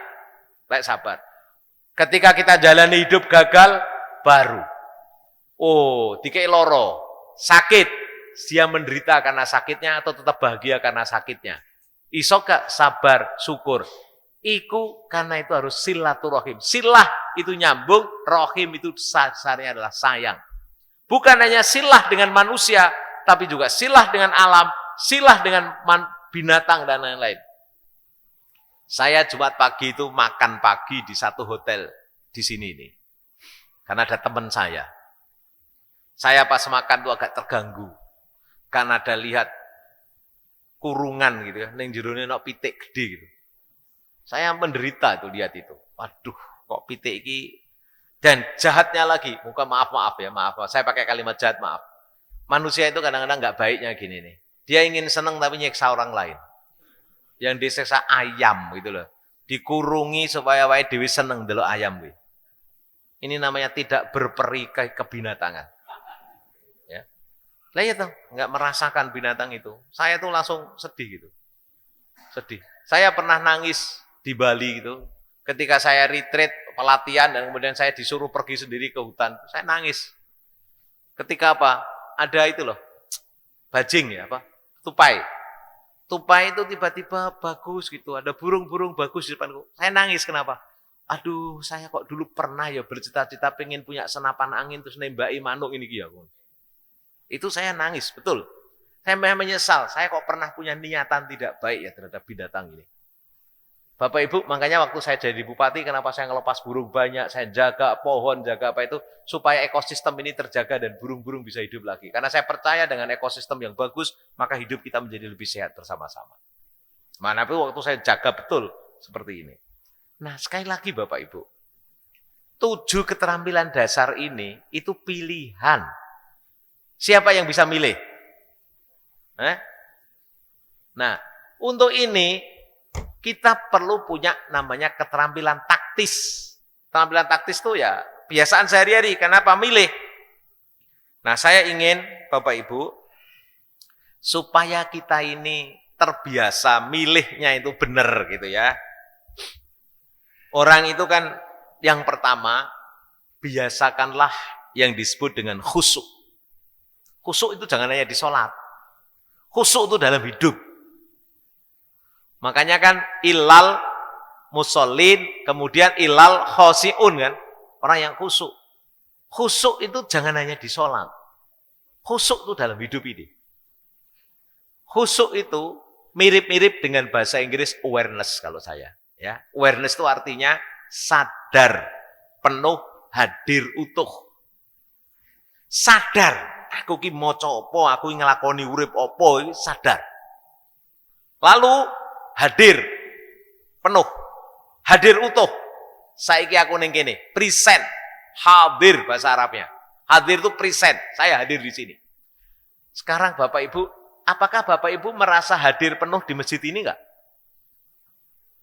Lek sabar. Ketika kita jalani hidup gagal, baru. Oh, dikei loro, sakit. Dia menderita karena sakitnya atau tetap bahagia karena sakitnya. Iso gak sabar, syukur. Iku karena itu harus silaturahim. Silah itu nyambung, rahim itu dasarnya adalah sayang. Bukan hanya silah dengan manusia, tapi juga silah dengan alam, silah dengan binatang dan lain-lain. Saya Jumat pagi itu makan pagi di satu hotel di sini nih. Karena ada teman saya. Saya pas makan tuh agak terganggu. Karena ada lihat kurungan gitu ya, ning jerone nok pitik gede gitu. Saya menderita tuh lihat itu. Waduh, kok pitik iki. Dan jahatnya lagi, muka maaf ya, maaf. Saya pakai kalimat jahat, maaf. Manusia itu kadang-kadang nggak baiknya gini nih. Dia ingin seneng tapi nyiksa orang lain. Yang disiksa ayam gitu loh. Dikurungi supaya wae dewi seneng delok ayam gitu. Ini namanya tidak berperi kebinatangan. Ya. Lah ya tuh, nggak merasakan binatang itu. Saya tuh langsung sedih gitu. Sedih. Saya pernah nangis di Bali gitu. Ketika saya retreat pelatihan dan kemudian saya disuruh pergi sendiri ke hutan, saya nangis. Ketika apa? Ada itu loh, bajing ya apa? Tupai. Tupai itu tiba-tiba bagus gitu, ada burung-burung bagus di depanku. Saya nangis kenapa? Aduh, saya kok dulu pernah ya bercita-cita pengen punya senapan angin terus nembaki manuk ini ya. Itu saya nangis, betul. Saya menyesal, saya kok pernah punya niatan tidak baik ya terhadap binatang ini. Bapak Ibu, makanya waktu saya jadi bupati, kenapa saya ngelepas burung banyak, saya jaga pohon, jaga apa itu, supaya ekosistem ini terjaga dan burung-burung bisa hidup lagi. Karena saya percaya dengan ekosistem yang bagus, maka hidup kita menjadi lebih sehat bersama-sama. Manapun waktu saya jaga betul seperti ini. Nah, sekali lagi Bapak Ibu, 7 keterampilan dasar ini, itu pilihan. Siapa yang bisa milih? Nah, untuk ini, kita perlu punya namanya keterampilan taktis. Keterampilan taktis itu ya kebiasaan sehari-hari. Kenapa milih? Nah, saya ingin Bapak Ibu supaya kita ini terbiasa milihnya itu benar gitu ya. Orang itu kan yang pertama biasakanlah yang disebut dengan khusyuk. Khusyuk itu jangan hanya di sholat. Khusyuk itu dalam hidup. Makanya kan ilal musallin, kemudian ilal khosiun kan. Orang yang khusyuk. Khusyuk itu jangan hanya di sholat. Khusyuk itu dalam hidup ini. Khusyuk itu mirip-mirip dengan bahasa Inggris awareness kalau saya. Ya, awareness itu artinya sadar, penuh, hadir, utuh. Sadar, aku ki maca apa, aku nglakoni urip apa, sadar. Lalu hadir, penuh, hadir utuh. Saiki aku ning kene, present, hadir bahasa Arabnya. Hadir itu present, saya hadir di sini. Sekarang Bapak Ibu, apakah Bapak Ibu merasa hadir penuh di masjid ini enggak?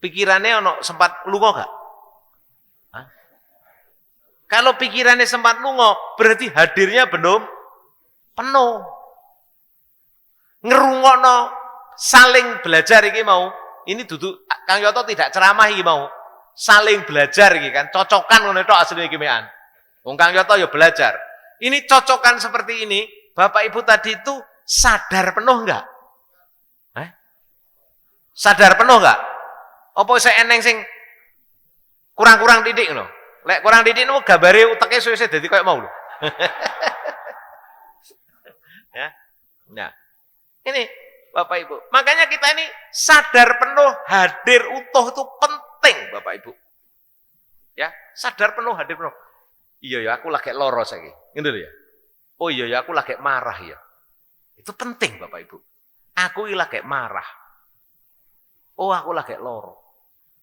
Pikirannya ono sempat lunga enggak? Hah? Kalau pikirannya sempat lunga, berarti hadirnya belum penuh. Ngerungokno saling belajar iki mau. Ini duduk Kang Yoto tidak ceramah iki mau. Saling belajar iki kan, cocokan ngono tok asline iki mekan. Wong Kang Yoto ya belajar. Ini cocokan seperti ini, Bapak Ibu tadi itu sadar penuh enggak? Sadar penuh enggak? Apa saya eneng sing kurang-kurang didik lho. Lek kurang didik niku gambare uteke suwe-suwe dadi koyo mau lho. Ya. Nah. Ini Bapak Ibu. Makanya kita ini sadar penuh, hadir utuh itu penting Bapak Ibu. Ya, sadar penuh, hadir penuh. Iya ya, aku lagi loro saiki. Ngono lho ya. Oh iya ya, aku lagi marah ya. Itu penting Bapak Ibu. Aku lagi marah. Oh, aku lagi loro.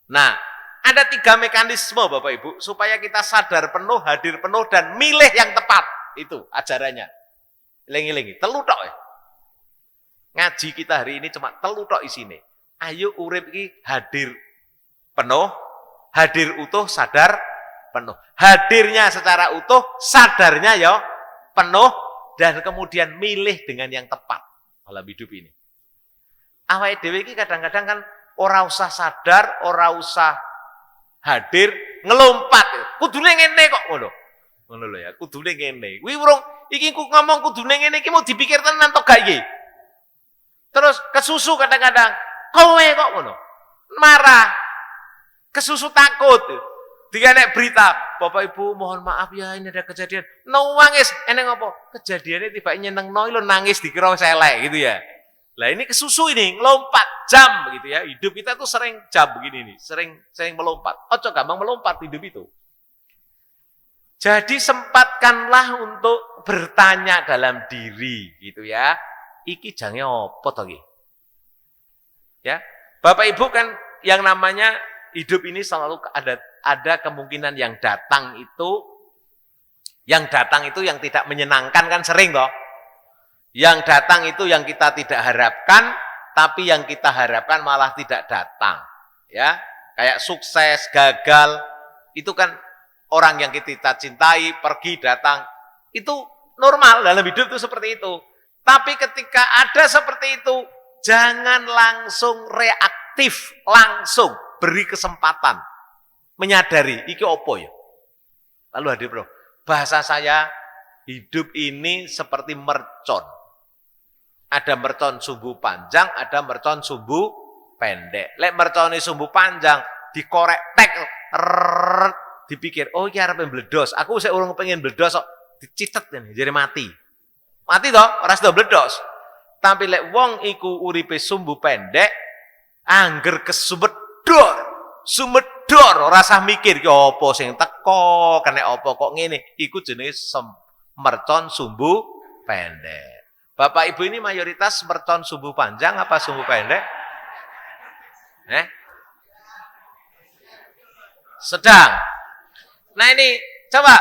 Nah, ada 3 mekanisme Bapak Ibu supaya kita sadar penuh, hadir penuh dan milih yang tepat. Itu ajarannya. Eling-elingi, telu tok ya. Ngaji kita hari ini cuma telu tok isine. Ayo urip iki hadir penuh, hadir utuh, sadar penuh. Hadirnya secara utuh, sadarnya ya penuh dan kemudian milih dengan yang tepat dalam hidup ini. Awake dhewe iki kadang-kadang kan ora usah sadar, ora usah hadir, ngelompat. Kudune ngene kok ngono. Ngono lho ya, kudune ngene. Kuwi urung iki ku ngomong kudune ngene iki mau dipikir tenan tok gak iki. Terus kesusu kadang-kadang, kowe kok ngono. Marah. Kesusu takut. Dikanek berita, Bapak Ibu mohon maaf ya ini ada kejadian. Nangis, eneng apa? Kejadiannya tiba nyenengno lho nangis dikira selek gitu ya. Lah ini kesusu ini, ngelompat jam gitu ya. Hidup kita tuh sering jam begini nih, sering melompat. Ojo gampang melompat hidup itu. Jadi sempatkanlah untuk bertanya dalam diri gitu ya. Iki jange apa to iki? Ya. Bapak Ibu kan yang namanya hidup ini selalu ada kemungkinan yang datang itu yang tidak menyenangkan kan sering toh. Yang datang itu yang kita tidak harapkan, tapi yang kita harapkan malah tidak datang. Ya, kayak sukses, gagal, itu kan orang yang kita cintai, pergi, datang. Itu normal dalam hidup itu seperti itu. Tapi ketika ada seperti itu, jangan langsung reaktif, langsung beri kesempatan. Menyadari, iki opo ya? Lalu hadir bro, bahasa saya, hidup ini seperti mercon. Ada mercon sumbu panjang, ada mercon sumbu pendek. Lek mercone sumbu panjang, dikorek tek, dipikir, oh iki arep mbledos. Aku sik urung pengen mbledos kok dicitet ngene, jare mati. Mati toh, ora sedo mbledos. Tapi lek wong iku uripe sumbu pendek, angger sumedor, ora usah mikir ki apa sing teko, kena apa kok ngene. Iku jenenge mercon sumbu pendek. Bapak Ibu ini mayoritas mercon sumbu panjang apa sumbu pendek? Sedang. Nah ini coba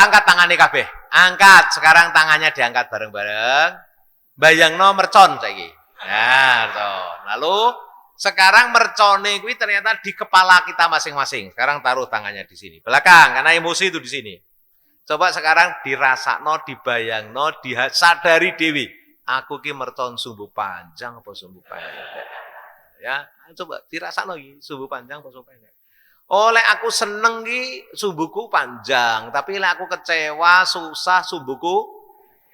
angkat tangannya kabeh. Angkat, sekarang tangannya diangkat bareng-bareng. Bayangno mercon saiki. Nah, mercon. Lalu sekarang mercone kuwi ternyata di kepala kita masing-masing. Sekarang taruh tangannya di sini. Belakang, karena emosi itu di sini. Coba sekarang dirasakno, dibayangno, disadari dewi. Aku ki mercon sumbu panjang apa sumbu pendek? Ya, coba dirasakno iki sumbu panjang apa sumbu pendek. Oleh aku seneng ki sumbuku panjang, tapi lek aku kecewa, susah sumbuku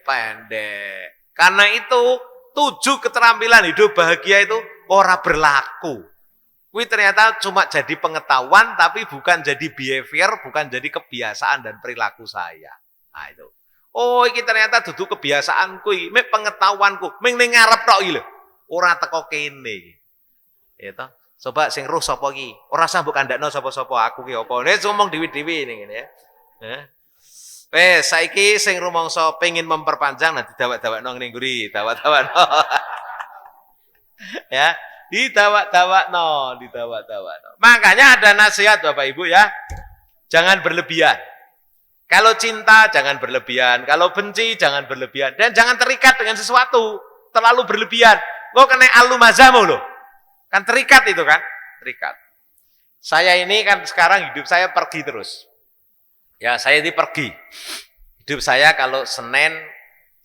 pendek. Karena itu 7 keterampilan hidup bahagia itu ora berlaku. Kuwi ternyata cuma jadi pengetahuan tapi bukan jadi behavior, bukan jadi kebiasaan dan perilaku saya. Nah itu. Oh, iki ternyata dudu kebiasaanku iki, mek pengetahuanku, ming ning ngarep tok iki lho. Ora teko kene iki. Ya toh. Coba sing roh sapa iki? Ora usah mbok kandakno sapa-sapa, aku ki apa. Nek ngomong dewi-dewi ngene ya. Wes saiki sing rumangsa pengin memperpanjang nanti dawak-dawakno ngene nguri, dawak-dawakno. Ya, didawak-dawakno. Makanya ada nasihat Bapak Ibu ya. Jangan berlebihan. Kalau cinta jangan berlebihan, kalau benci jangan berlebihan dan jangan terikat dengan sesuatu terlalu berlebihan. Kok kena alumazamu loh. Kan terikat itu kan, terikat. Saya ini kan sekarang hidup saya pergi terus. Ya, saya ini pergi. Hidup saya kalau Senin,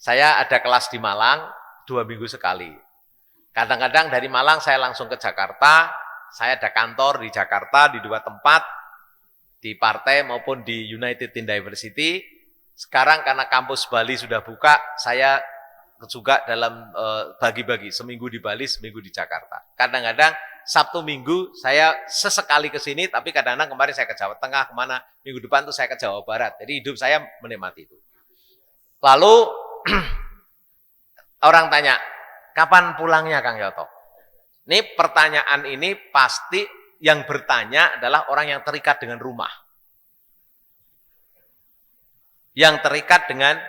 saya ada kelas di Malang, 2 minggu sekali. Kadang-kadang dari Malang saya langsung ke Jakarta, saya ada kantor di Jakarta, di 2 tempat, di partai maupun di United in Diversity. Sekarang karena kampus Bali sudah buka, saya juga dalam bagi-bagi, seminggu di Bali, seminggu di Jakarta. Kadang-kadang Sabtu Minggu saya sesekali ke sini, tapi kadang-kadang kemarin saya ke Jawa Tengah, kemana, minggu depan tuh saya ke Jawa Barat. Jadi hidup saya menikmati itu. Lalu orang tanya, kapan pulangnya Kang Yoto? Ini pertanyaan ini pasti yang bertanya adalah orang yang terikat dengan rumah. Yang terikat dengan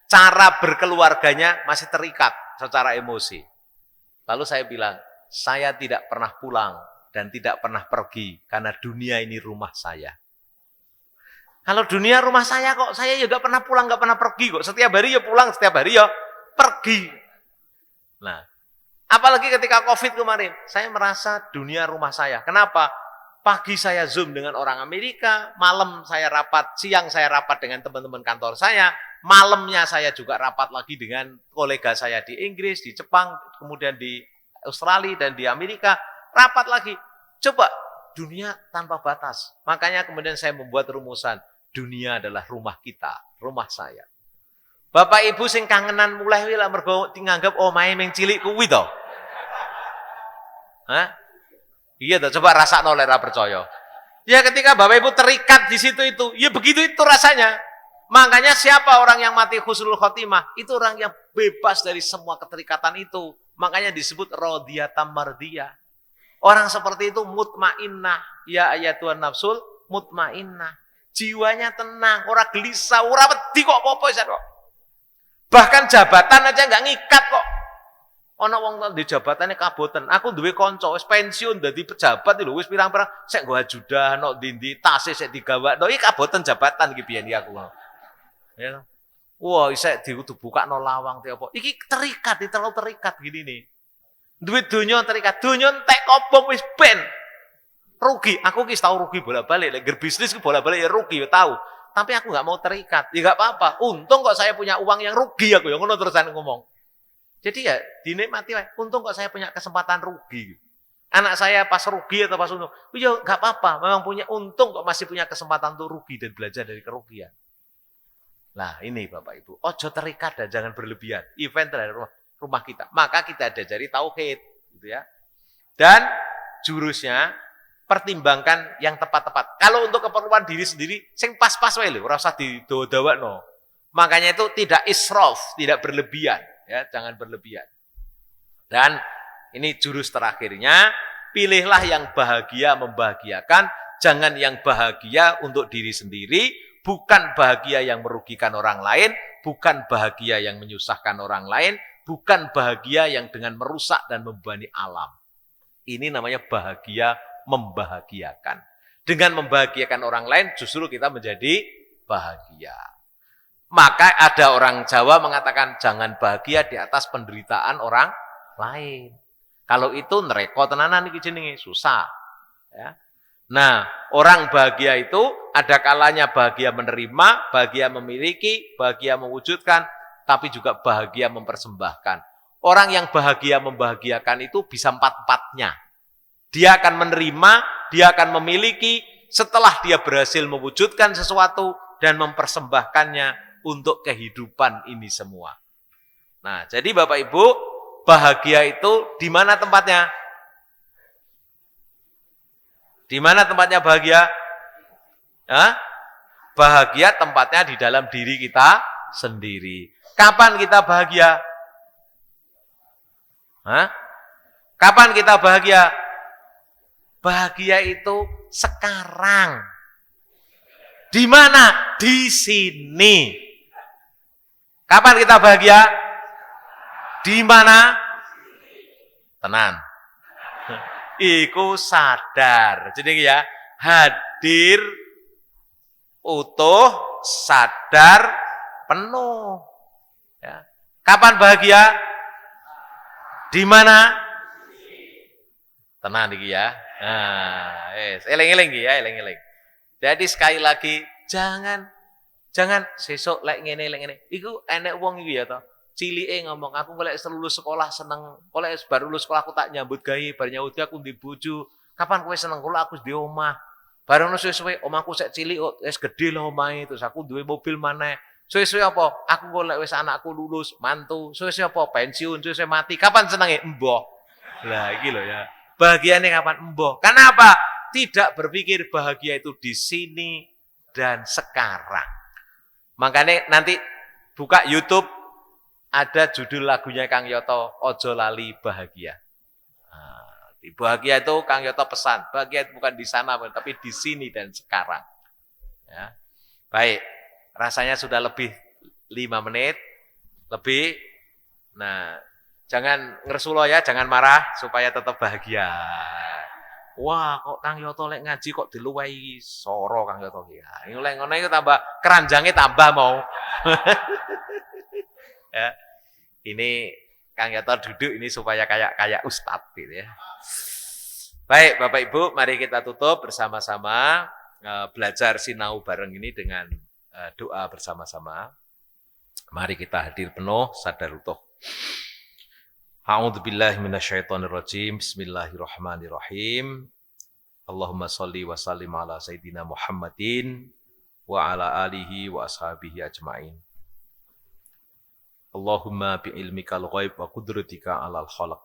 cara berkeluarganya masih terikat secara emosi. Lalu saya bilang, saya tidak pernah pulang dan tidak pernah pergi karena dunia ini rumah saya. Kalau dunia rumah saya kok, saya juga pernah pulang, nggak pernah pergi kok. Setiap hari ya pulang, setiap hari ya pergi. Nah, apalagi ketika COVID kemarin, saya merasa dunia rumah saya. Kenapa? Pagi saya Zoom dengan orang Amerika, malam saya rapat, siang saya rapat dengan teman-teman kantor saya, malamnya saya juga rapat lagi dengan kolega saya di Inggris, di Jepang, kemudian di Australia dan di Amerika, rapat lagi. Coba, dunia tanpa batas. Makanya kemudian saya membuat rumusan, dunia adalah rumah kita, rumah saya. Bapak Ibu sing kangenan mulai wila mergo nganggep omahe ming cilik kuwi to. Hah? Iya toh, coba rasakno lek ora percaya. Ya ketika Bapak Ibu terikat di situ itu, ya begitu itu rasanya. Makanya siapa orang yang mati husnul khotimah? Itu orang yang bebas dari semua keterikatan itu. Makanya disebut radhiyatam mardiyah. Orang seperti itu mutmainnah. Ya ayatuhan nafsul mutmainnah. Jiwanya tenang, orang gelisah, orang wedi kok apa-apa kok. Bahkan jabatan aja nggak ngikat kok. Ana wong di jabatane kaboten. Aku duwe kanca wis pensiun dadi pejabat lho, wis pirang-pirang sik nggo ajudan nok ndi-ndi tase sik digawakno. Iki kaboten jabatan iki biyen aku. Ya. Wah, isek dibukakno lawang te apa. Iki terikat, terlalu terikat gini nih. Duit donya terikat, donya entek kobong wis ben. Rugi, aku ki tau rugi bolak-balik, lek bisnis ki bolak-balik ya rugi ya tahu. Tapi aku nggak mau terikat. Ya nggak apa-apa. Untung kok saya punya uang yang rugi aku ya ngono terusan ngomong. Jadi ya dinikmati wae. Untung kok saya punya kesempatan rugi. Anak saya pas rugi atau pas untung, ya nggak apa-apa. Memang punya untung kok masih punya kesempatan untuk rugi dan belajar dari kerugian. Nah ini Bapak Ibu, ojo terikat dan jangan berlebihan. Event terhadap rumah kita. Maka kita ajari tauhid, gitu ya. Dan jurusnya pertimbangkan yang tepat-tepat. Kalau untuk keperluan diri sendiri, sing pas-pas wae lho, ora usah didawa-dawakno. Makanya itu tidak israf, tidak berlebihan, ya, jangan berlebihan. Dan ini jurus terakhirnya, pilihlah yang bahagia membahagiakan, jangan yang bahagia untuk diri sendiri, bukan bahagia yang merugikan orang lain, bukan bahagia yang menyusahkan orang lain, bukan bahagia yang dengan merusak dan membebani alam. Ini namanya bahagia membahagiakan. Dengan membahagiakan orang lain justru kita menjadi bahagia. Maka ada orang Jawa mengatakan jangan bahagia di atas penderitaan orang lain. Kalau itu nereko tenanan iki jenenge susah, ya. Nah, orang bahagia itu ada kalanya bahagia menerima, bahagia memiliki, bahagia mewujudkan, tapi juga bahagia mempersembahkan. Orang yang bahagia membahagiakan itu bisa empat-empatnya. Dia akan menerima, dia akan memiliki, setelah dia berhasil mewujudkan sesuatu dan mempersembahkannya untuk kehidupan ini semua. Nah, jadi Bapak Ibu, bahagia itu di mana tempatnya? Di mana tempatnya bahagia? Hah? Bahagia tempatnya di dalam diri kita sendiri. Kapan kita bahagia? Hah? Kapan kita bahagia? Bahagia itu sekarang. Di mana? Di sini. Kapan kita bahagia? Di mana? Tenan. Iku sadar. Jadi ya, hadir, utuh, sadar, penuh. Ya. Kapan bahagia? Di mana? Tenan iki ya. Nah, eling-eling ya, eling-eling. Jadi sekali lagi jangan sesuk lek ngene lek ngene. Iku enek wong iki ya to. Cilike ngomong aku golek lulus sekolah seneng, golek baru lulus sekolah aku tak nyambut gawe, bar nyambut gawe aku ndi bojo. Kapan kowe seneng kula aku di omah. Bareng suwe-suwe omahku sik cilik kok wis gedhe lho omahe, terus aku duwe mobil maneh. Suwe-suwe apa? Aku golek wis anakku lulus, mantu. Suwe-suwe apa? Pensiun, suwe-suwe mati. Kapan senenge? Emboh. Lah iki lho ya. Bahagiane kapan? Emboh. Kenapa? Tidak berpikir bahagia itu di sini dan sekarang. Makanya nanti buka YouTube ada judul lagunya Kang Yoto, Ojo Lali Bahagia. Nah, di bahagia itu Kang Yoto pesan, bahagia bukan di sana, tapi di sini dan sekarang. Ya. Baik, rasanya sudah lebih 5 menit, lebih. Nah, jangan ngersulo ya, jangan marah supaya tetap bahagia. Wah, kok Kang Yoto lek ngaji kok diluwehi soro Kang Yoto ya. Ini lek ngono iku tambah keranjange tambah mau. Ya. Ini Kang Yoto duduk ini supaya kayak ustadz gitu ya. Baik, Bapak Ibu, mari kita tutup bersama-sama belajar sinau bareng ini dengan doa bersama-sama. Mari kita hadir penuh, sadar utuh. A'udzubillahi minasyaitonirrajim. Bismillahirrahmanirrahim. Allahumma sholli wa sallim ala sayyidina Muhammadin wa ala alihi wa ashabihi ajmain. Allahumma bi'ilmikal ghaib wa qudratika 'alal khalaq.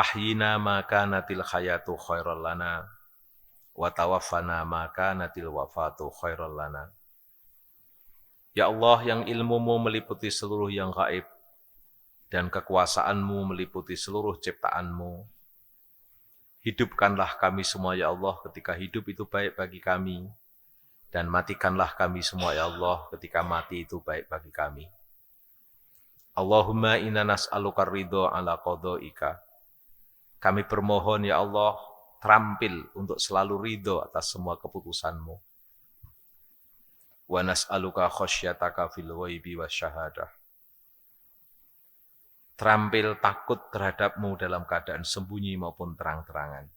Ahyina ma kanatil hayatu khairal lana wa tawaffana ma kanatil wafatu khairal lana. Ya Allah, yang ilmu-Mu meliputi seluruh yang gaib dan kekuasaan-Mu meliputi seluruh ciptaan-Mu. Hidupkanlah kami semua ya Allah ketika hidup itu baik bagi kami, dan matikanlah kami semua ya Allah ketika mati itu baik bagi kami. Allahumma inna nas'aluka ridho ala qadha'ika. Kami bermohon ya Allah, terampil untuk selalu ridho atas semua keputusan-Mu. Wa nas'aluka khasyataka fil ghaibi wasyahadah. Terampil takut terhadap-Mu dalam keadaan sembunyi maupun terang-terangan.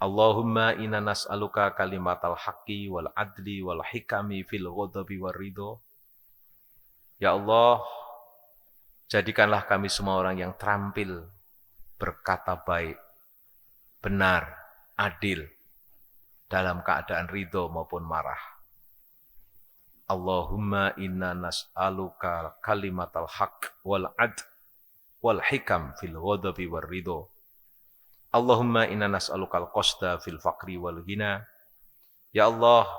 Allahumma inna nas'aluka kalimatal haqqi wal adli wal hikami fil ghadabi war ridho. Ya Allah, jadikanlah kami semua orang yang terampil berkata baik, benar, adil dalam keadaan ridho maupun marah. Allahumma inna nas'aluka kalimatal haqq wal adl wal hikam fil ghadabi war ridho. Allahumma inna nas'aluka al-qasda fil faqri wal ghina. Ya Allah,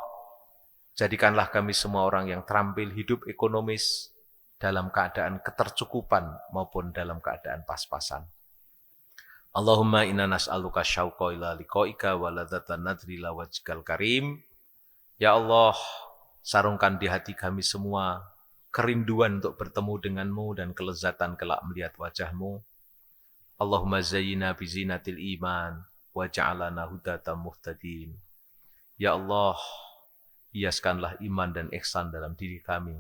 jadikanlah kami semua orang yang terampil hidup ekonomis dalam keadaan ketercukupan maupun dalam keadaan pas-pasan. Allahumma inna nas'aluka syauqa ila liqa'ika wa ladzatan nadri la wajhikal karim. Ya Allah, sarungkan di hati kami semua kerinduan untuk bertemu denganmu dan kelezatan kelak melihat wajahmu. Allahumma zayyina bi zinatil iman wa ja'alana hudatan muhtadin. Ya Allah, hiaskanlah iman dan ihsan dalam diri kami.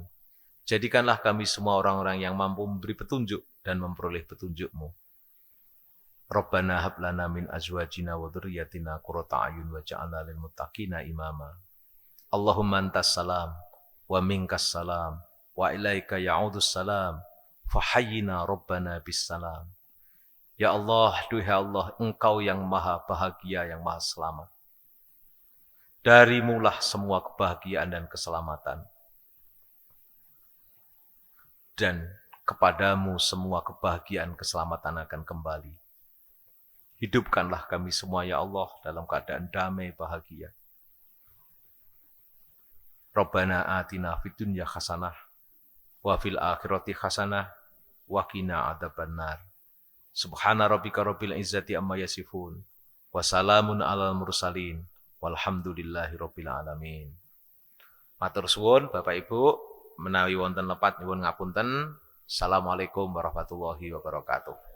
Jadikanlah kami semua orang-orang yang mampu memberi petunjuk dan memperoleh petunjuk-Mu. Rabbana hab lana min azwajina wa dzurriyyatina qurrata a'yun waj'alna lil muttaqina imama. Allahumma antas salam wa minkas salam wa ilaika ya'udus salam fahayyina rabbana bis salam. Ya Allah, duhai Allah, Engkau yang maha bahagia, yang maha selamat. Darimulah semua kebahagiaan dan keselamatan. Dan kepadamu semua kebahagiaan keselamatan akan kembali. Hidupkanlah kami semua ya Allah dalam keadaan damai bahagia. Rabbana atina fid dunya hasanah wa fil akhirati hasanah wa qina adzabannar. Subhana rabbika rabbil izzati amma yasifun Wassalamun alal mursalin. Walhamdulillahirabbil alamin. Matur suwun Bapak Ibu, menawi wonten lepat nyuwun ngapunten. Assalamualaikum warahmatullahi wabarakatuh.